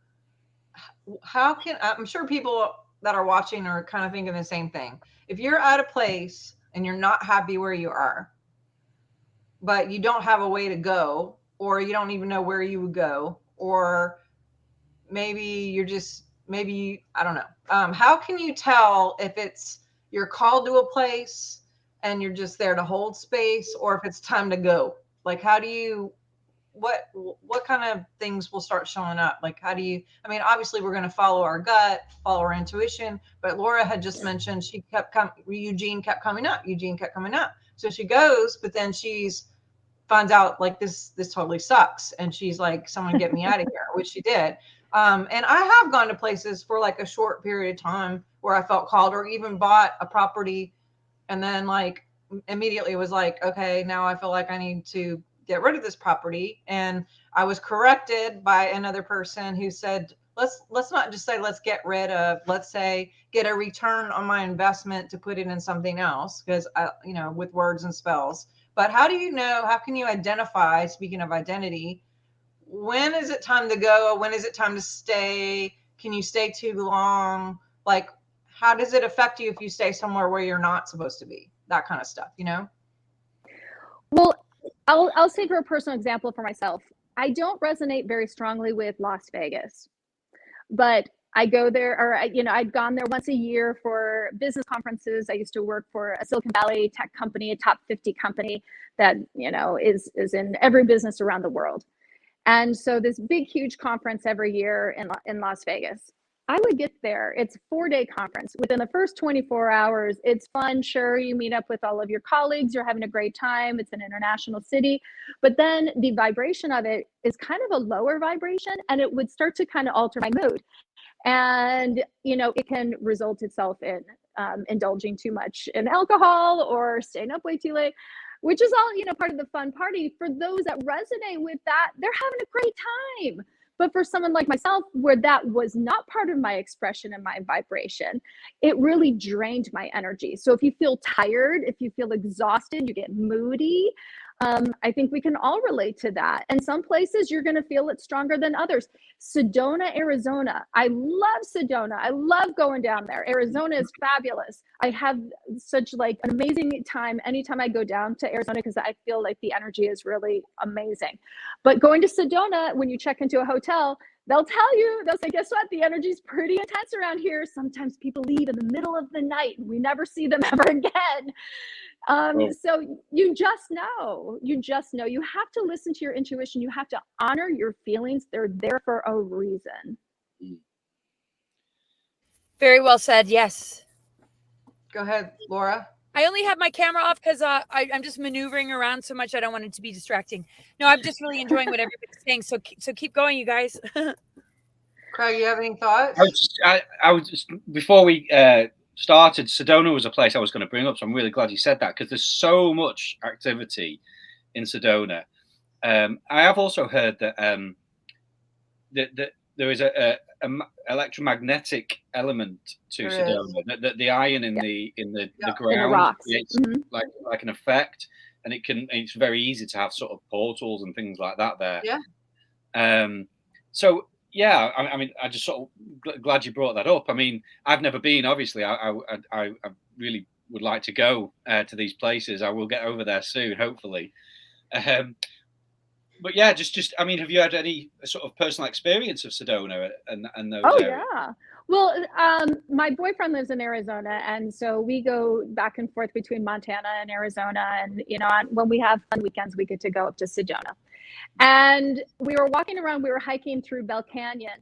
How can, I'm sure people that are watching are kind of thinking the same thing. If you're at a place and you're not happy where you are, but you don't have a way to go, or you don't even know where you would go, or maybe you're just, I don't know. How can you tell if you're called to a place and you're just there to hold space, or if it's time to go? Like, how do you, what kind of things will start showing up? Like, how do you, I mean, obviously we're going to follow our gut, follow our intuition, but Laura had just mentioned Eugene kept coming up. So she goes, but then finds out like this totally sucks. And she's like, someone get me out of here, which she did. And I have gone to places for like a short period of time where I felt called, or even bought a property and then like immediately was like, okay, now I feel like I need to get rid of this property. And I was corrected by another person who said, let's not just say, let's get rid of, let's say, get a return on my investment to put it in something else. Because with words and spells. But how do you know, how can you identify, speaking of identity, when is it time to go? When is it time to stay? Can you stay too long? Like, how does it affect you if you stay somewhere where you're not supposed to be? That kind of stuff, you know?
Well, I'll say for a personal example for myself, I don't resonate very strongly with Las Vegas, but I go there, or I'd gone there once a year for business conferences. I used to work for a Silicon Valley tech company, a top 50 company that, is in every business around the world. And so this big, huge conference every year in Las Vegas. I would get there. It's a 4-day conference. Within the first 24 hours, it's fun. Sure, you meet up with all of your colleagues. You're having a great time. It's an international city. But then the vibration of it is kind of a lower vibration, and it would start to kind of alter my mood. And, it can result itself in indulging too much in alcohol or staying up way too late, which is all, part of the fun party. For those that resonate with that, they're having a great time. But for someone like myself, where that was not part of my expression and my vibration, it really drained my energy. So if you feel tired, if you feel exhausted, you get moody. I think we can all relate to that. And some places you're going to feel it stronger than others. Sedona, Arizona. I love Sedona. I love going down there. Arizona is fabulous. I have such an amazing time anytime I go down to Arizona, because I feel like the energy is really amazing. But going to Sedona, when you check into a hotel, they'll say, guess what? The energy is pretty intense around here. Sometimes people leave in the middle of the night and we never see them ever again. So you just know, you have to listen to your intuition. You have to honor your feelings. They're there for a reason.
Very well said. Yes.
Go ahead, Laura.
I only have my camera off because I'm just maneuvering around so much. I don't want it to be distracting. No, I'm just really enjoying what everybody's saying. So keep going, you guys.
Craig, you have any thoughts?
I was just before we started, Sedona was a place I was going to bring up, so I'm really glad you said that, because there's so much activity in Sedona. I have also heard that that there is a electromagnetic element to
There is.
Sedona. That the iron in
Yeah.
the
In the
ground
rocks.
creates
Mhm.
like an effect, and it's very easy to have sort of portals and things like that there.
Yeah.
So yeah, I mean, I just sort of glad you brought that up. I mean, I've never been. Obviously, I really would like to go to these places. I will get over there soon, hopefully. But yeah, just I mean, have you had any sort of personal experience of Sedona and those
Oh
areas?
yeah. Well, my boyfriend lives in Arizona, and so we go back and forth between Montana and Arizona. And when we have fun weekends, we get to go up to Sedona. And we were walking around. We were hiking through Bell Canyon,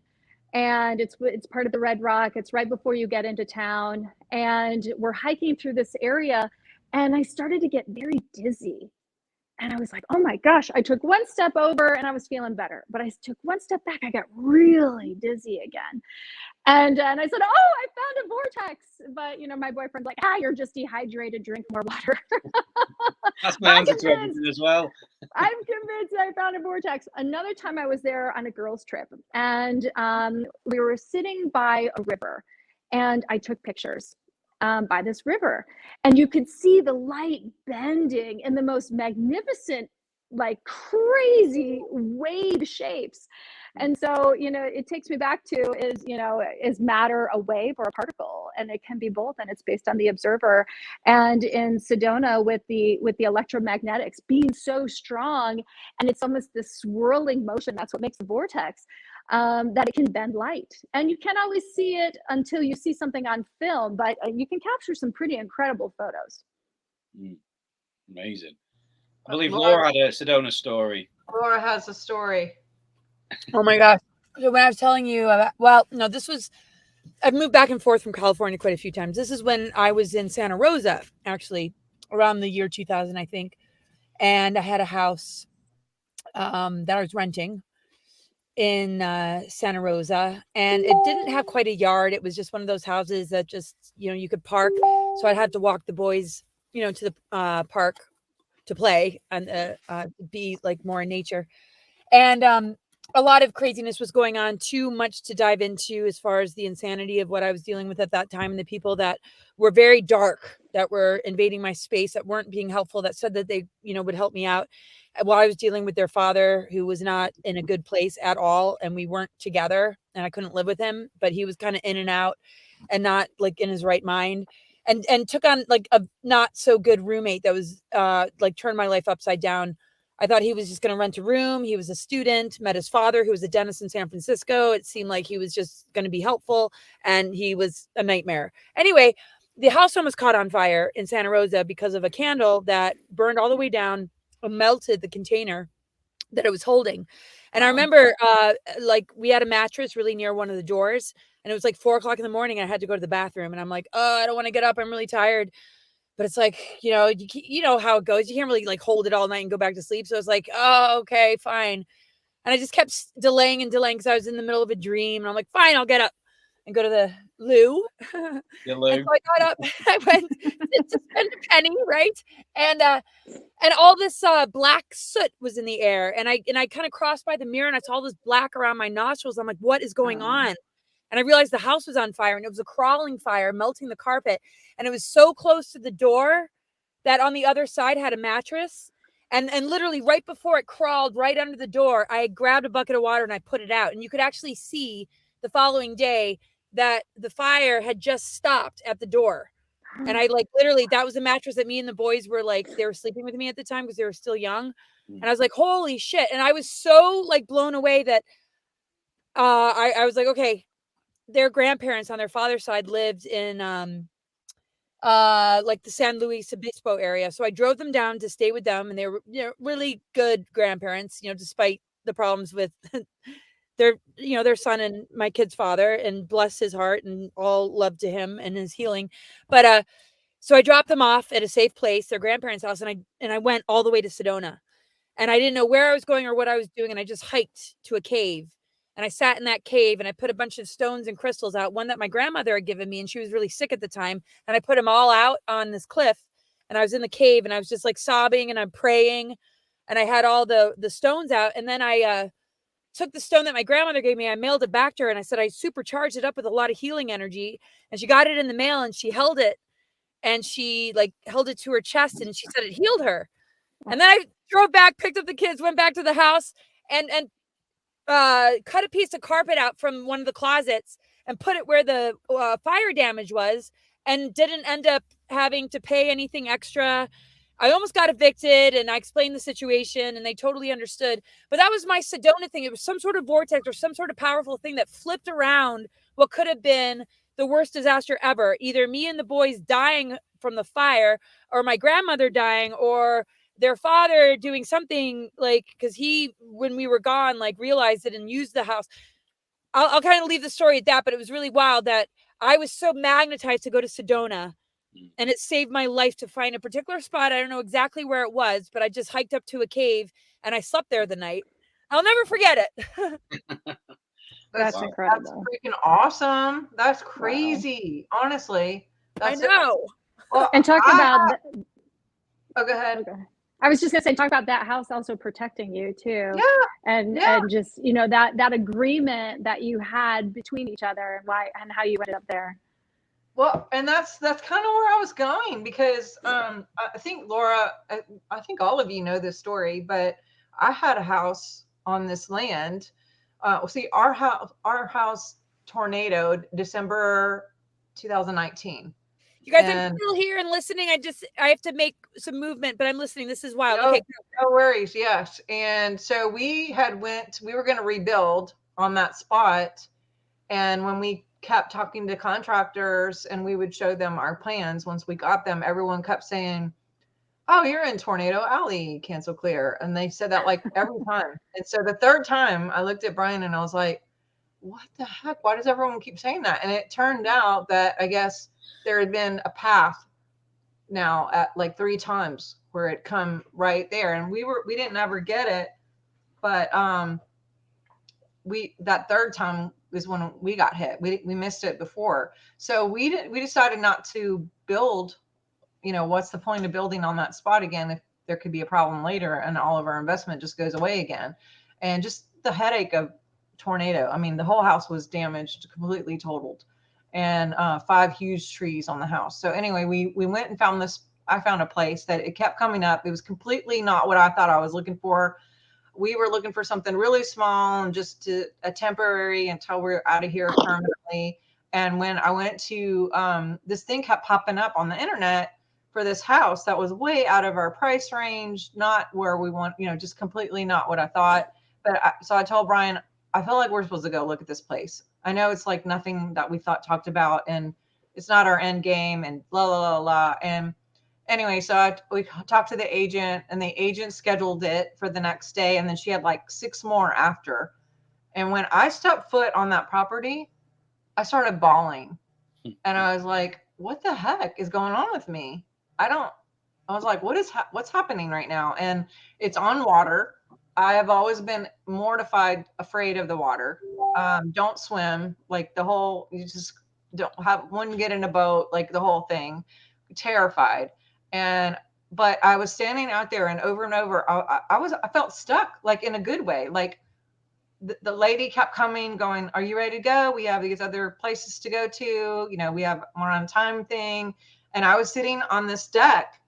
and it's part of the Red Rock. It's right before you get into town, and we're hiking through this area, and I started to get very dizzy. And I was like, oh my gosh, I took one step over and I was feeling better. But I took one step back, I got really dizzy again. And I said, oh, I found a vortex. But, my boyfriend's like, you're just dehydrated, drink more water.
That's my
I'm
answer to
convinced.
everything as well.
I'm convinced I found a vortex. Another time I was there on a girls' trip, and we were sitting by a river, and I took pictures by this river, and you could see the light bending in the most magnificent, like crazy wave shapes. And so, it takes me back to is matter a wave or a particle? And it can be both, and it's based on the observer. And in Sedona, with the electromagnetics being so strong, and it's almost this swirling motion, that's what makes the vortex, that it can bend light. And you can't always see it until you see something on film, but you can capture some pretty incredible photos.
Amazing. I believe Laura had a Sedona story.
Laura has a story.
Oh my gosh. So when I was telling you about, no, I've moved back and forth from California quite a few times. This is when I was in Santa Rosa, actually, around the year 2000, I think. And I had a house that I was renting in Santa Rosa, and it didn't have quite a yard. It was just one of those houses that just, you could park. So I'd have to walk the boys, to the park to play and be like more in nature. And a lot of craziness was going on, too much to dive into as far as the insanity of what I was dealing with at that time, and the people that were very dark, that were invading my space, that weren't being helpful, that said that they, would help me out while I was dealing with their father, who was not in a good place at all. And we weren't together, and I couldn't live with him, but he was kind of in and out and not like in his right mind. And took on like a not so good roommate that was like turned my life upside down. I thought he was just going to rent a room. He was a student, met his father, who was a dentist in San Francisco. It seemed like he was just going to be helpful, and he was a nightmare. Anyway, the house almost caught on fire in Santa Rosa because of a candle that burned all the way down and melted the container that it was holding. And I remember like we had a mattress really near one of the doors, and it was like 4:00 in the morning. And I had to go to the bathroom, and I'm like, oh, I don't want to get up. I'm really tired. But it's like, you know how it goes. You can't really like hold it all night and go back to sleep. So it's like, oh, okay, fine. And I just kept delaying because I was in the middle of a dream. And I'm like, fine, I'll get up and go to the loo. And so I got up. I went to spend a penny, right? And all this black soot was in the air. And I kind of crossed by the mirror, and I saw this black around my nostrils. I'm like, what is going on? And I realized the house was on fire, and it was a crawling fire, melting the carpet. And it was so close to the door that on the other side had a mattress. And literally right before it crawled right under the door, I grabbed a bucket of water and I put it out. And you could actually see the following day that the fire had just stopped at the door. And I like literally, that was a mattress that me and the boys were like, they were sleeping with me at the time because they were still young. And I was like, holy shit. And I was so like blown away that I was like, okay, their grandparents on their father's side lived in like the San Luis Obispo area. So I drove them down to stay with them, and they were really good grandparents, despite the problems with their son and my kid's father, and bless his heart and all love to him and his healing. But so I dropped them off at a safe place, their grandparents' house, and I went all the way to Sedona. And I didn't know where I was going or what I was doing, and I just hiked to a cave. And I sat in that cave, and I put a bunch of stones and crystals out, one that my grandmother had given me, and she was really sick at the time. And I put them all out on this cliff, and I was in the cave, and I was just like sobbing, and I'm praying. and I had all the stones out, and then I took the stone that my grandmother gave me. I mailed it back to her, and I said I supercharged it up with a lot of healing energy, and she got it in the mail, and she held it, and she like held it to her chest, and she said it healed her. And then I drove back, picked up the kids, went back to the house, and cut a piece of carpet out from one of the closets and put it where the fire damage was, and didn't end up having to pay anything extra. I almost got evicted, and I explained the situation, and they totally understood. But that was my Sedona thing. It was some sort of vortex or some sort of powerful thing that flipped around what could have been the worst disaster ever. Either me and the boys dying from the fire, or my grandmother dying, or their father doing something, like, because he, when we were gone, like realized it and used the house. I'll kind of leave the story at that, but it was really wild that I was so magnetized to go to Sedona, and it saved my life to find a particular spot. I don't know exactly where it was, but I just hiked up to a cave and I slept there the night. I'll never forget it.
That's incredible.
That's freaking awesome. That's crazy. Wow. Honestly.
I know.
Well, and talk about
oh, go ahead.
Okay. I was just gonna say, talk about that house also protecting you too.
Yeah.
And just, you know, that agreement that you had between each other, and why and how you ended up there.
Well, and that's kind of where I was going, because I think, Laura, I think all of you know this story, but I had a house on this land. See, our house tornadoed December 2019.
You guys, I'm still here and listening. I have to make some movement, but I'm listening. This is wild. Okay.
No worries. Yes. And so we were going to rebuild on that spot. And when we kept talking to contractors and we would show them our plans, once we got them, everyone kept saying, "Oh, you're in Tornado Alley, cancel clear." And they said that like every time. And so the third time I looked at Brian and I was like, what the heck? Why does everyone keep saying that? And it turned out that I guess there had been a path now at like 3 times where it come right there. And we didn't ever get it. But that third time is when we got hit. We missed it before. So we decided not to build. You know, what's the point of building on that spot again if there could be a problem later and all of our investment just goes away again? And just the headache of tornado. I mean, the whole house was damaged, completely totaled, and 5 huge trees on the house. So anyway, we went and found this. I found a place that it kept coming up. It was completely not what I thought I was looking for. We were looking for something really small and just a temporary until we're out of here permanently. And when I went to this thing kept popping up on the internet for this house that was way out of our price range, not where we want, you know, just completely not what I thought. But so I told Brian, I feel like we're supposed to go look at this place. I know it's like nothing that we talked about, and it's not our end game, and blah, blah, blah, blah. And anyway, so we talked to the agent, and the agent scheduled it for the next day. And then she had like 6 more after. And when I stepped foot on that property, I started bawling. And I was like, what the heck is going on with me? I was like, what's happening right now? And it's on water. I have always been mortified, afraid of the water. Don't swim, like you just wouldn't get in a boat, like the whole thing, terrified. But I was standing out there, and over, I felt stuck, like in a good way. Like the lady kept coming, going, "Are you ready to go? We have these other places to go to. You know, we have more on time thing." And I was sitting on this deck,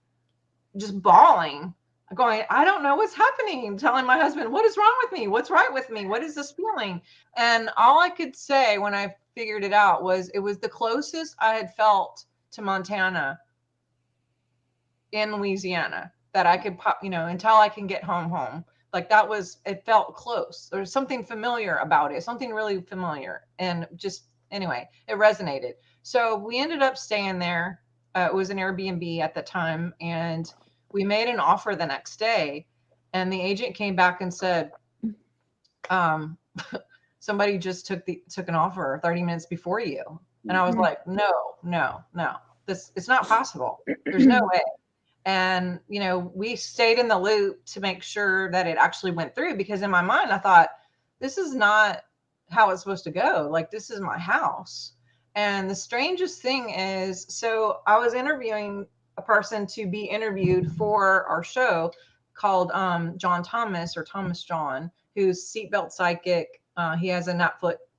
just bawling, going, I don't know what's happening. Telling my husband, what is wrong with me? What's right with me? What is this feeling? And all I could say when I figured it out was it was the closest I had felt to Montana in Louisiana that I could, you know, until I can get home. Like it felt close. There was something familiar about it, something really familiar. And just, anyway, it resonated. So we ended up staying there. It was an Airbnb at the time. And we made an offer the next day. And the agent came back and said, somebody just took an offer 30 minutes before you. And I was like, no, it's not possible. There's no way. And, you know, we stayed in the loop to make sure that it actually went through, because in my mind, I thought, this is not how it's supposed to go. Like, this is my house. And the strangest thing is, so I was interviewing a person to be interviewed for our show. called John Thomas, or Thomas John, who's Seatbelt Psychic. He has a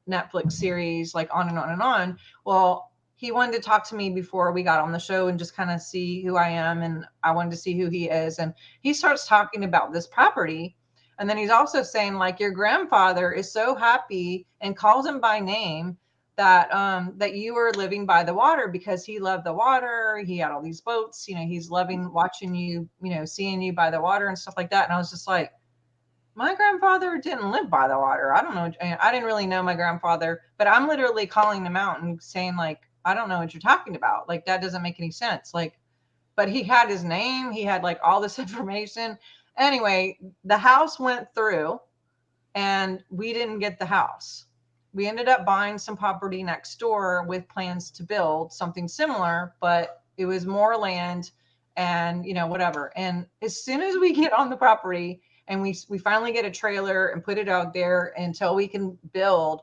Netflix series, like on and on and on. Well, he wanted to talk to me before we got on the show and just kind of see who I am, and I wanted to see who he is. And he starts talking about this property. And then he's also saying, like, your grandfather is so happy, and calls him by name, that that you were living by the water, because he loved the water. He had all these boats, you know, he's loving watching you, you know, seeing you by the water and stuff like that. And I was just like, my grandfather didn't live by the water. I don't know. I didn't really know my grandfather, but I'm literally calling him out and saying, like, I don't know what you're talking about. Like, that doesn't make any sense. Like, but he had his name. He had like all this information. Anyway, the house went through and we didn't get the house. We ended up buying some property next door with plans to build something similar, but it was more land and, you know, whatever. And as soon as we get on the property and we finally get a trailer and put it out there until we can build,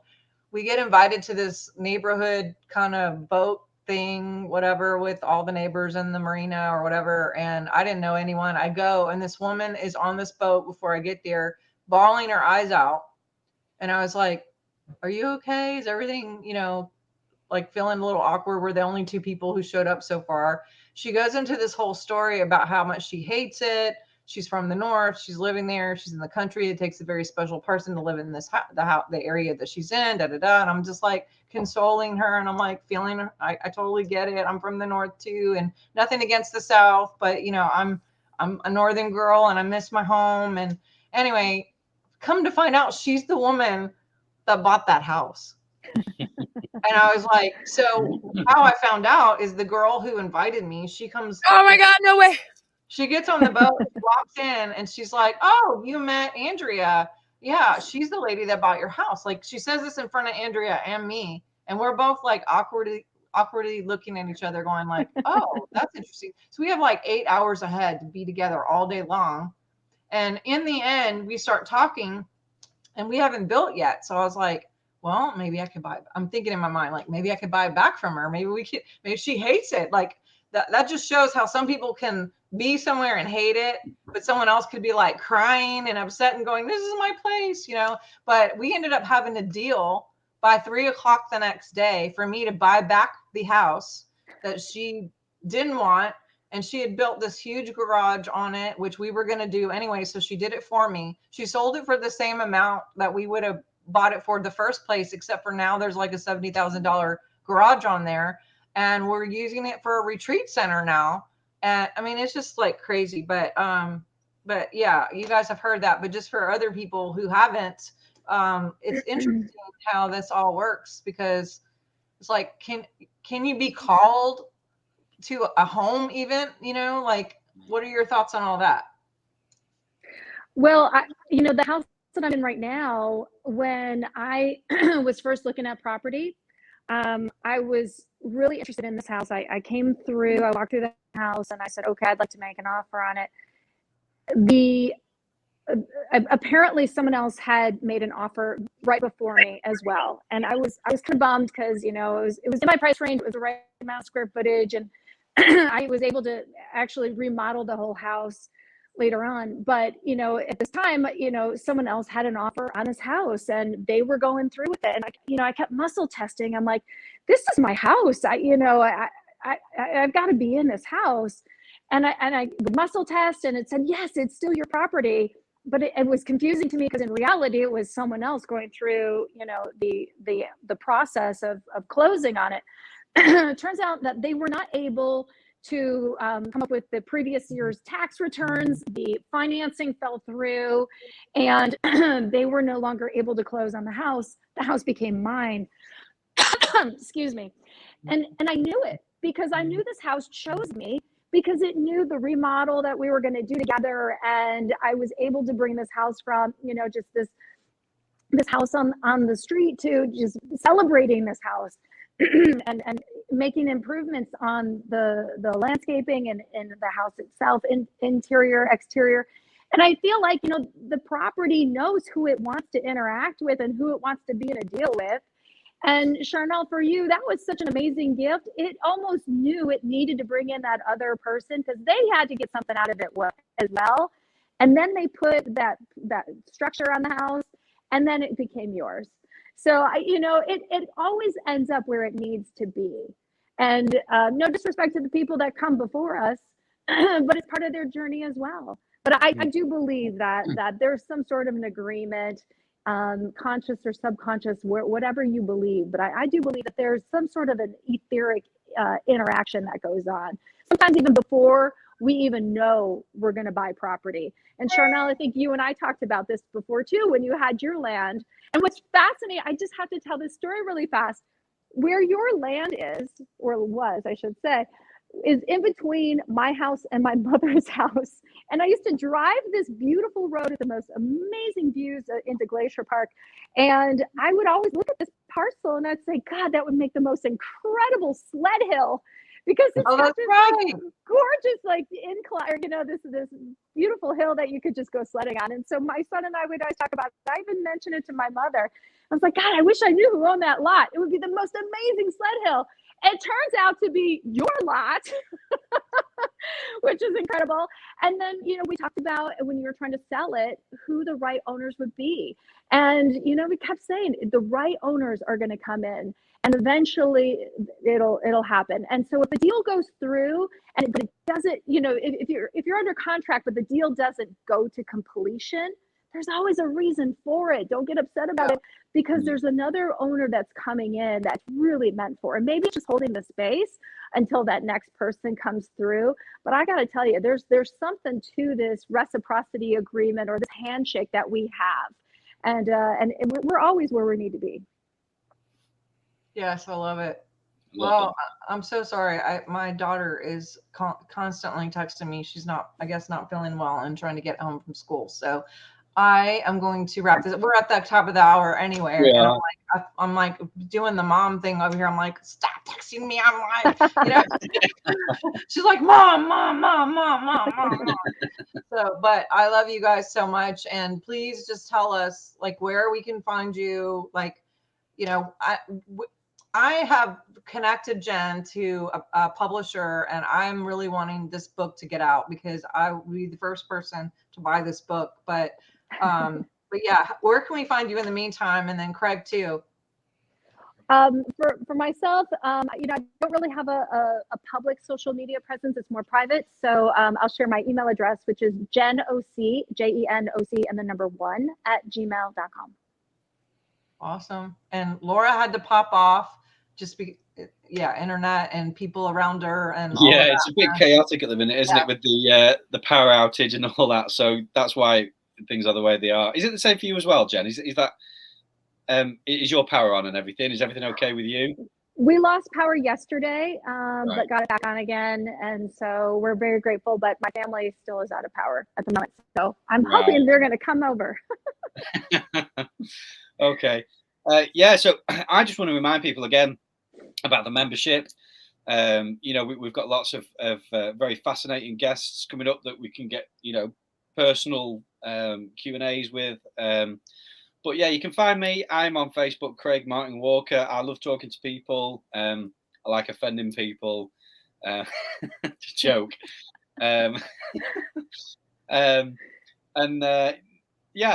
we get invited to this neighborhood kind of boat thing, whatever, with all the neighbors in the marina or whatever. And I didn't know anyone. I go, and this woman is on this boat before I get there, bawling her eyes out. And I was like, are you okay? Is everything, you know, like feeling a little awkward? We're the only two people who showed up so far. She goes into this whole story about how much she hates it. She's from the north. She's living there. She's in the country. It takes a very special person to live in this the area that she's in. And I'm just like consoling her, and I'm like feeling her. I totally get it. I'm from the north too, and nothing against the south, but you know, I'm a northern girl and I miss my home. And anyway, come to find out, she's the woman that bought that house. And I was like, so how I found out is the girl who invited me. She comes.
Oh my God, no way.
She gets on the boat, walks in, and she's like, oh, you met Andrea. Yeah, she's the lady that bought your house. Like, she says this in front of Andrea and me. And we're both like awkwardly looking at each other going like, oh, that's interesting. So we have like 8 hours ahead to be together all day long. And in the end, we start talking, and we haven't built yet. So I was like, well, maybe I could buy it. I'm thinking in my mind, like, maybe I could buy it back from her. Maybe she hates it. Like, that just shows how some people can be somewhere and hate it, but someone else could be like crying and upset and going, this is my place, you know. But we ended up having a deal by 3:00 the next day for me to buy back the house that she didn't want. And she had built this huge garage on it, which we were going to do anyway. So she did it for me. She sold it for the same amount that we would have bought it for the first place, except for now there's like a $70,000 garage on there. And we're using it for a retreat center now. And I mean, it's just like crazy, but yeah, you guys have heard that, but just for other people who haven't, it's interesting how this all works, because it's like, can you be called to a home even, you know, like, what are your thoughts on all that?
Well, the house that I'm in right now, when I was first looking at property, I was really interested in this house. I came through, I walked through the house and I said, okay, I'd like to make an offer on it. Apparently someone else had made an offer right before me as well. And I was kind of bummed because, it was in my price range. It was the right amount of square footage. And I was able to actually remodel the whole house later on. But, at this time, someone else had an offer on his house and they were going through with it. And I kept muscle testing. I'm like, this is my house. I've got to be in this house. And I muscle test and it said, yes, it's still your property. But it was confusing to me because in reality, it was someone else going through, the process of closing on it. It turns out that they were not able to come up with the previous year's tax returns. The financing fell through and they were no longer able to close on the house. The house became mine. Excuse me. And I knew it because I knew this house chose me because it knew the remodel that we were going to do together. And I was able to bring this house from, just this house on the street to just celebrating this house and making improvements on the landscaping and the house itself, interior, exterior. And I feel like, the property knows who it wants to interact with and who it wants to be in a deal with. And Sharnael, for you, that was such an amazing gift. It almost knew it needed to bring in that other person because they had to get something out of it as well. and then they put that structure on the house, and then it became yours. So it always ends up where it needs to be. And no disrespect to the people that come before us, but it's part of their journey as well. But I do believe that there's some sort of an agreement, conscious or subconscious, whatever you believe. But I do believe that there's some sort of an etheric interaction that goes on, sometimes even before we even know we're going to buy property. And Sharnael, I think you and I talked about this before too, when you had your land. And what's fascinating, I just have to tell this story really fast. Where your land is, or was, I should say, is in between my house and my mother's house. And I used to drive this beautiful road with the most amazing views into Glacier Park. And I would always look at this parcel and I'd say, God, that would make the most incredible sled hill, because it's got this like, gorgeous like incline, this beautiful hill that you could just go sledding on. And so my son and I would always talk about it. I even mentioned it to my mother. I was like, God, I wish I knew who owned that lot. It would be the most amazing sled hill. It turns out to be your lot, which is incredible. And then, we talked about when you were trying to sell it, who the right owners would be. And, we kept saying the right owners are going to come in, and eventually it'll happen. And so if a deal goes through but it doesn't, if you're under contract, but the deal doesn't go to completion, there's always a reason for it. Don't get upset about it, because there's another owner that's coming in that's really meant for it. Maybe it's just holding the space until that next person comes through. But I got to tell you, there's something to this reciprocity agreement or this handshake that we have. And we're always where we need to be.
Yes, I love it. Well, I'm so sorry. My daughter is constantly texting me. She's not feeling well and trying to get home from school. So I am going to wrap this. We're at the top of the hour anyway. Yeah. And I'm like doing the mom thing over here. I'm like, stop texting me. I'm like, she's like, mom. So, but I love you guys so much. And please just tell us like where we can find you. Like, I have connected Jen to a publisher, and I'm really wanting this book to get out because I will be the first person to buy this book. But yeah, where can we find you in the meantime? And then Craig too.
For myself, I don't really have a public social media presence. It's more private. So I'll share my email address, which is jenoc, JENOC, and the number 1 @gmail.com.
Awesome. And Laura had to pop off. Internet and people around her and all of
it's a bit chaotic at the minute, isn't it, with the power outage and all that. So that's why things are the way they are. Is it the same for you as well, Jen? Is that is your power on and everything? Is everything okay with you?
We lost power yesterday, but got it back on again, and so we're very grateful. But my family still is out of power at the moment, so I'm hoping they're going to come over.
Okay. So I just want to remind people again about the membership. We've got lots of very fascinating guests coming up that we can get, personal Q&As with. But yeah, you can find me. I'm on Facebook, Craig Martin Walker. I love talking to people. I like offending people. To joke. Like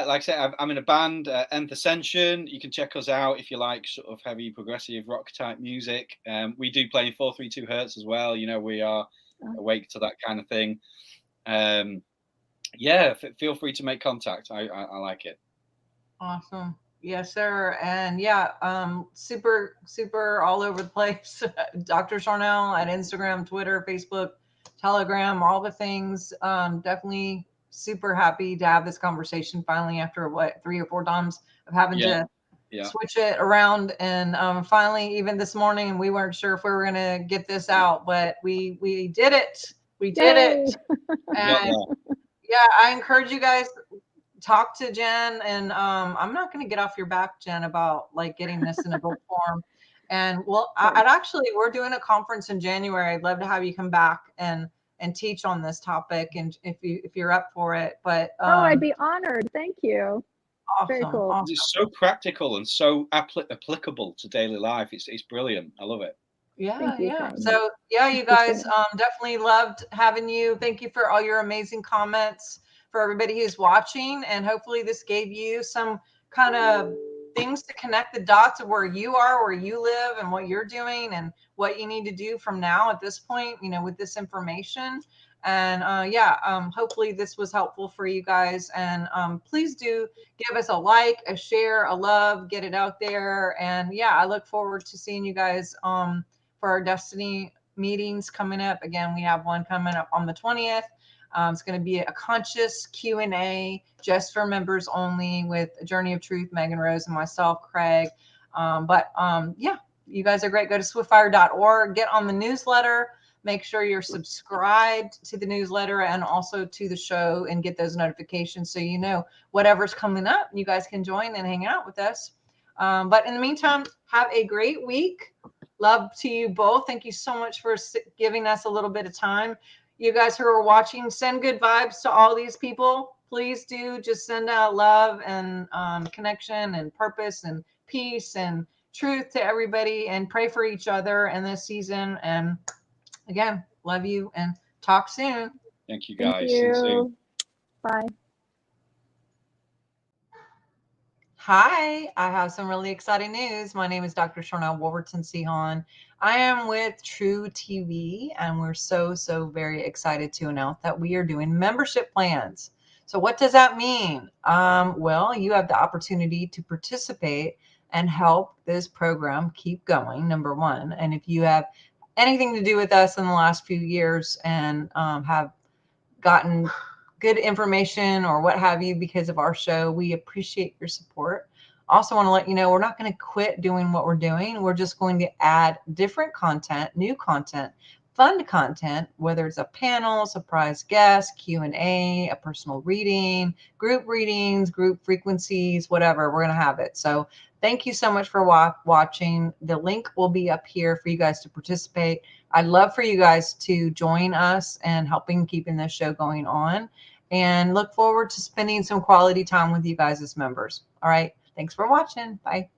I said, I'm in a band, Nth Ascension. You can check us out if you like sort of heavy progressive rock type music. We do play in 432 hertz as well. We are awake to that kind of thing. Feel free to make contact. I like it.
Awesome. Yes, sir. And super, super all over the place. Dr. Sharnael at Instagram, Twitter, Facebook, Telegram, all the things. Definitely super happy to have this conversation finally after 3 or 4 times of having to switch it around. And finally, even this morning, we weren't sure if we were going to get this out, but we did it. We did it. And I encourage you guys, talk to Jen, and I'm not going to get off your back, Jen, about like getting this in a book form. And we're doing a conference in January. I'd love to have you come back and teach on this topic, and if you're up for it. But
I'd be honored. Thank you.
Awesome.
Very cool.
Awesome.
It's so practical and so applicable to daily life. It's brilliant. I love it.
Yeah.
So you guys, definitely loved having you. Thank you for all your amazing comments. for everybody who's watching. And hopefully this gave you some kind of things to connect the dots of where you are, where you live, and what you're doing, and what you need to do from now at this point, you know, with this information. And hopefully this was helpful for you guys. And please do give us a like, a share, a love, get it out there. And yeah, I look forward to seeing you guys for our Destiny meetings coming up. Again, we have one coming up on the 20th. It's going to be a conscious Q&A just for members only with Journey of Truth, Megan Rose, and myself, Craig. Yeah, you guys are great. Go to swiftfire.org, get on the newsletter. Make sure you're subscribed to the newsletter and also to the show, and get those notifications so you know whatever's coming up. You guys can join and hang out with us. But in the meantime, have a great week. Love to you both. Thank you so much for giving us a little bit of time. You guys who are watching, send good vibes to all these people. Please do just send out love and connection and purpose and peace and truth to everybody, and pray for each other in this season. And again, love you and talk soon.
Thank you, guys.
Thank
See you soon.
you. Bye.
Hi, I have some really exciting news. My name is Dr. Sharnael Wolverton-Sehon. I am with True TV, and we're so very excited to announce that we are doing membership plans. So what does that mean? Well, you have the opportunity to participate and help this program keep going, number one. And if you have anything to do with us in the last few years and have gotten good information or what have you because of our show, we appreciate your support. Also want to let you know we're not going to quit doing what we're doing. We're just going to add different content, new content, fun content, whether it's a panel, surprise guest, Q&A, a personal reading, group readings, group frequencies, whatever, we're going to have it. So thank you so much for watching. The link will be up here for you guys to participate. I'd love for you guys to join us and helping keeping this show going on, and look forward to spending some quality time with you guys as members. All right. Thanks for watching. Bye.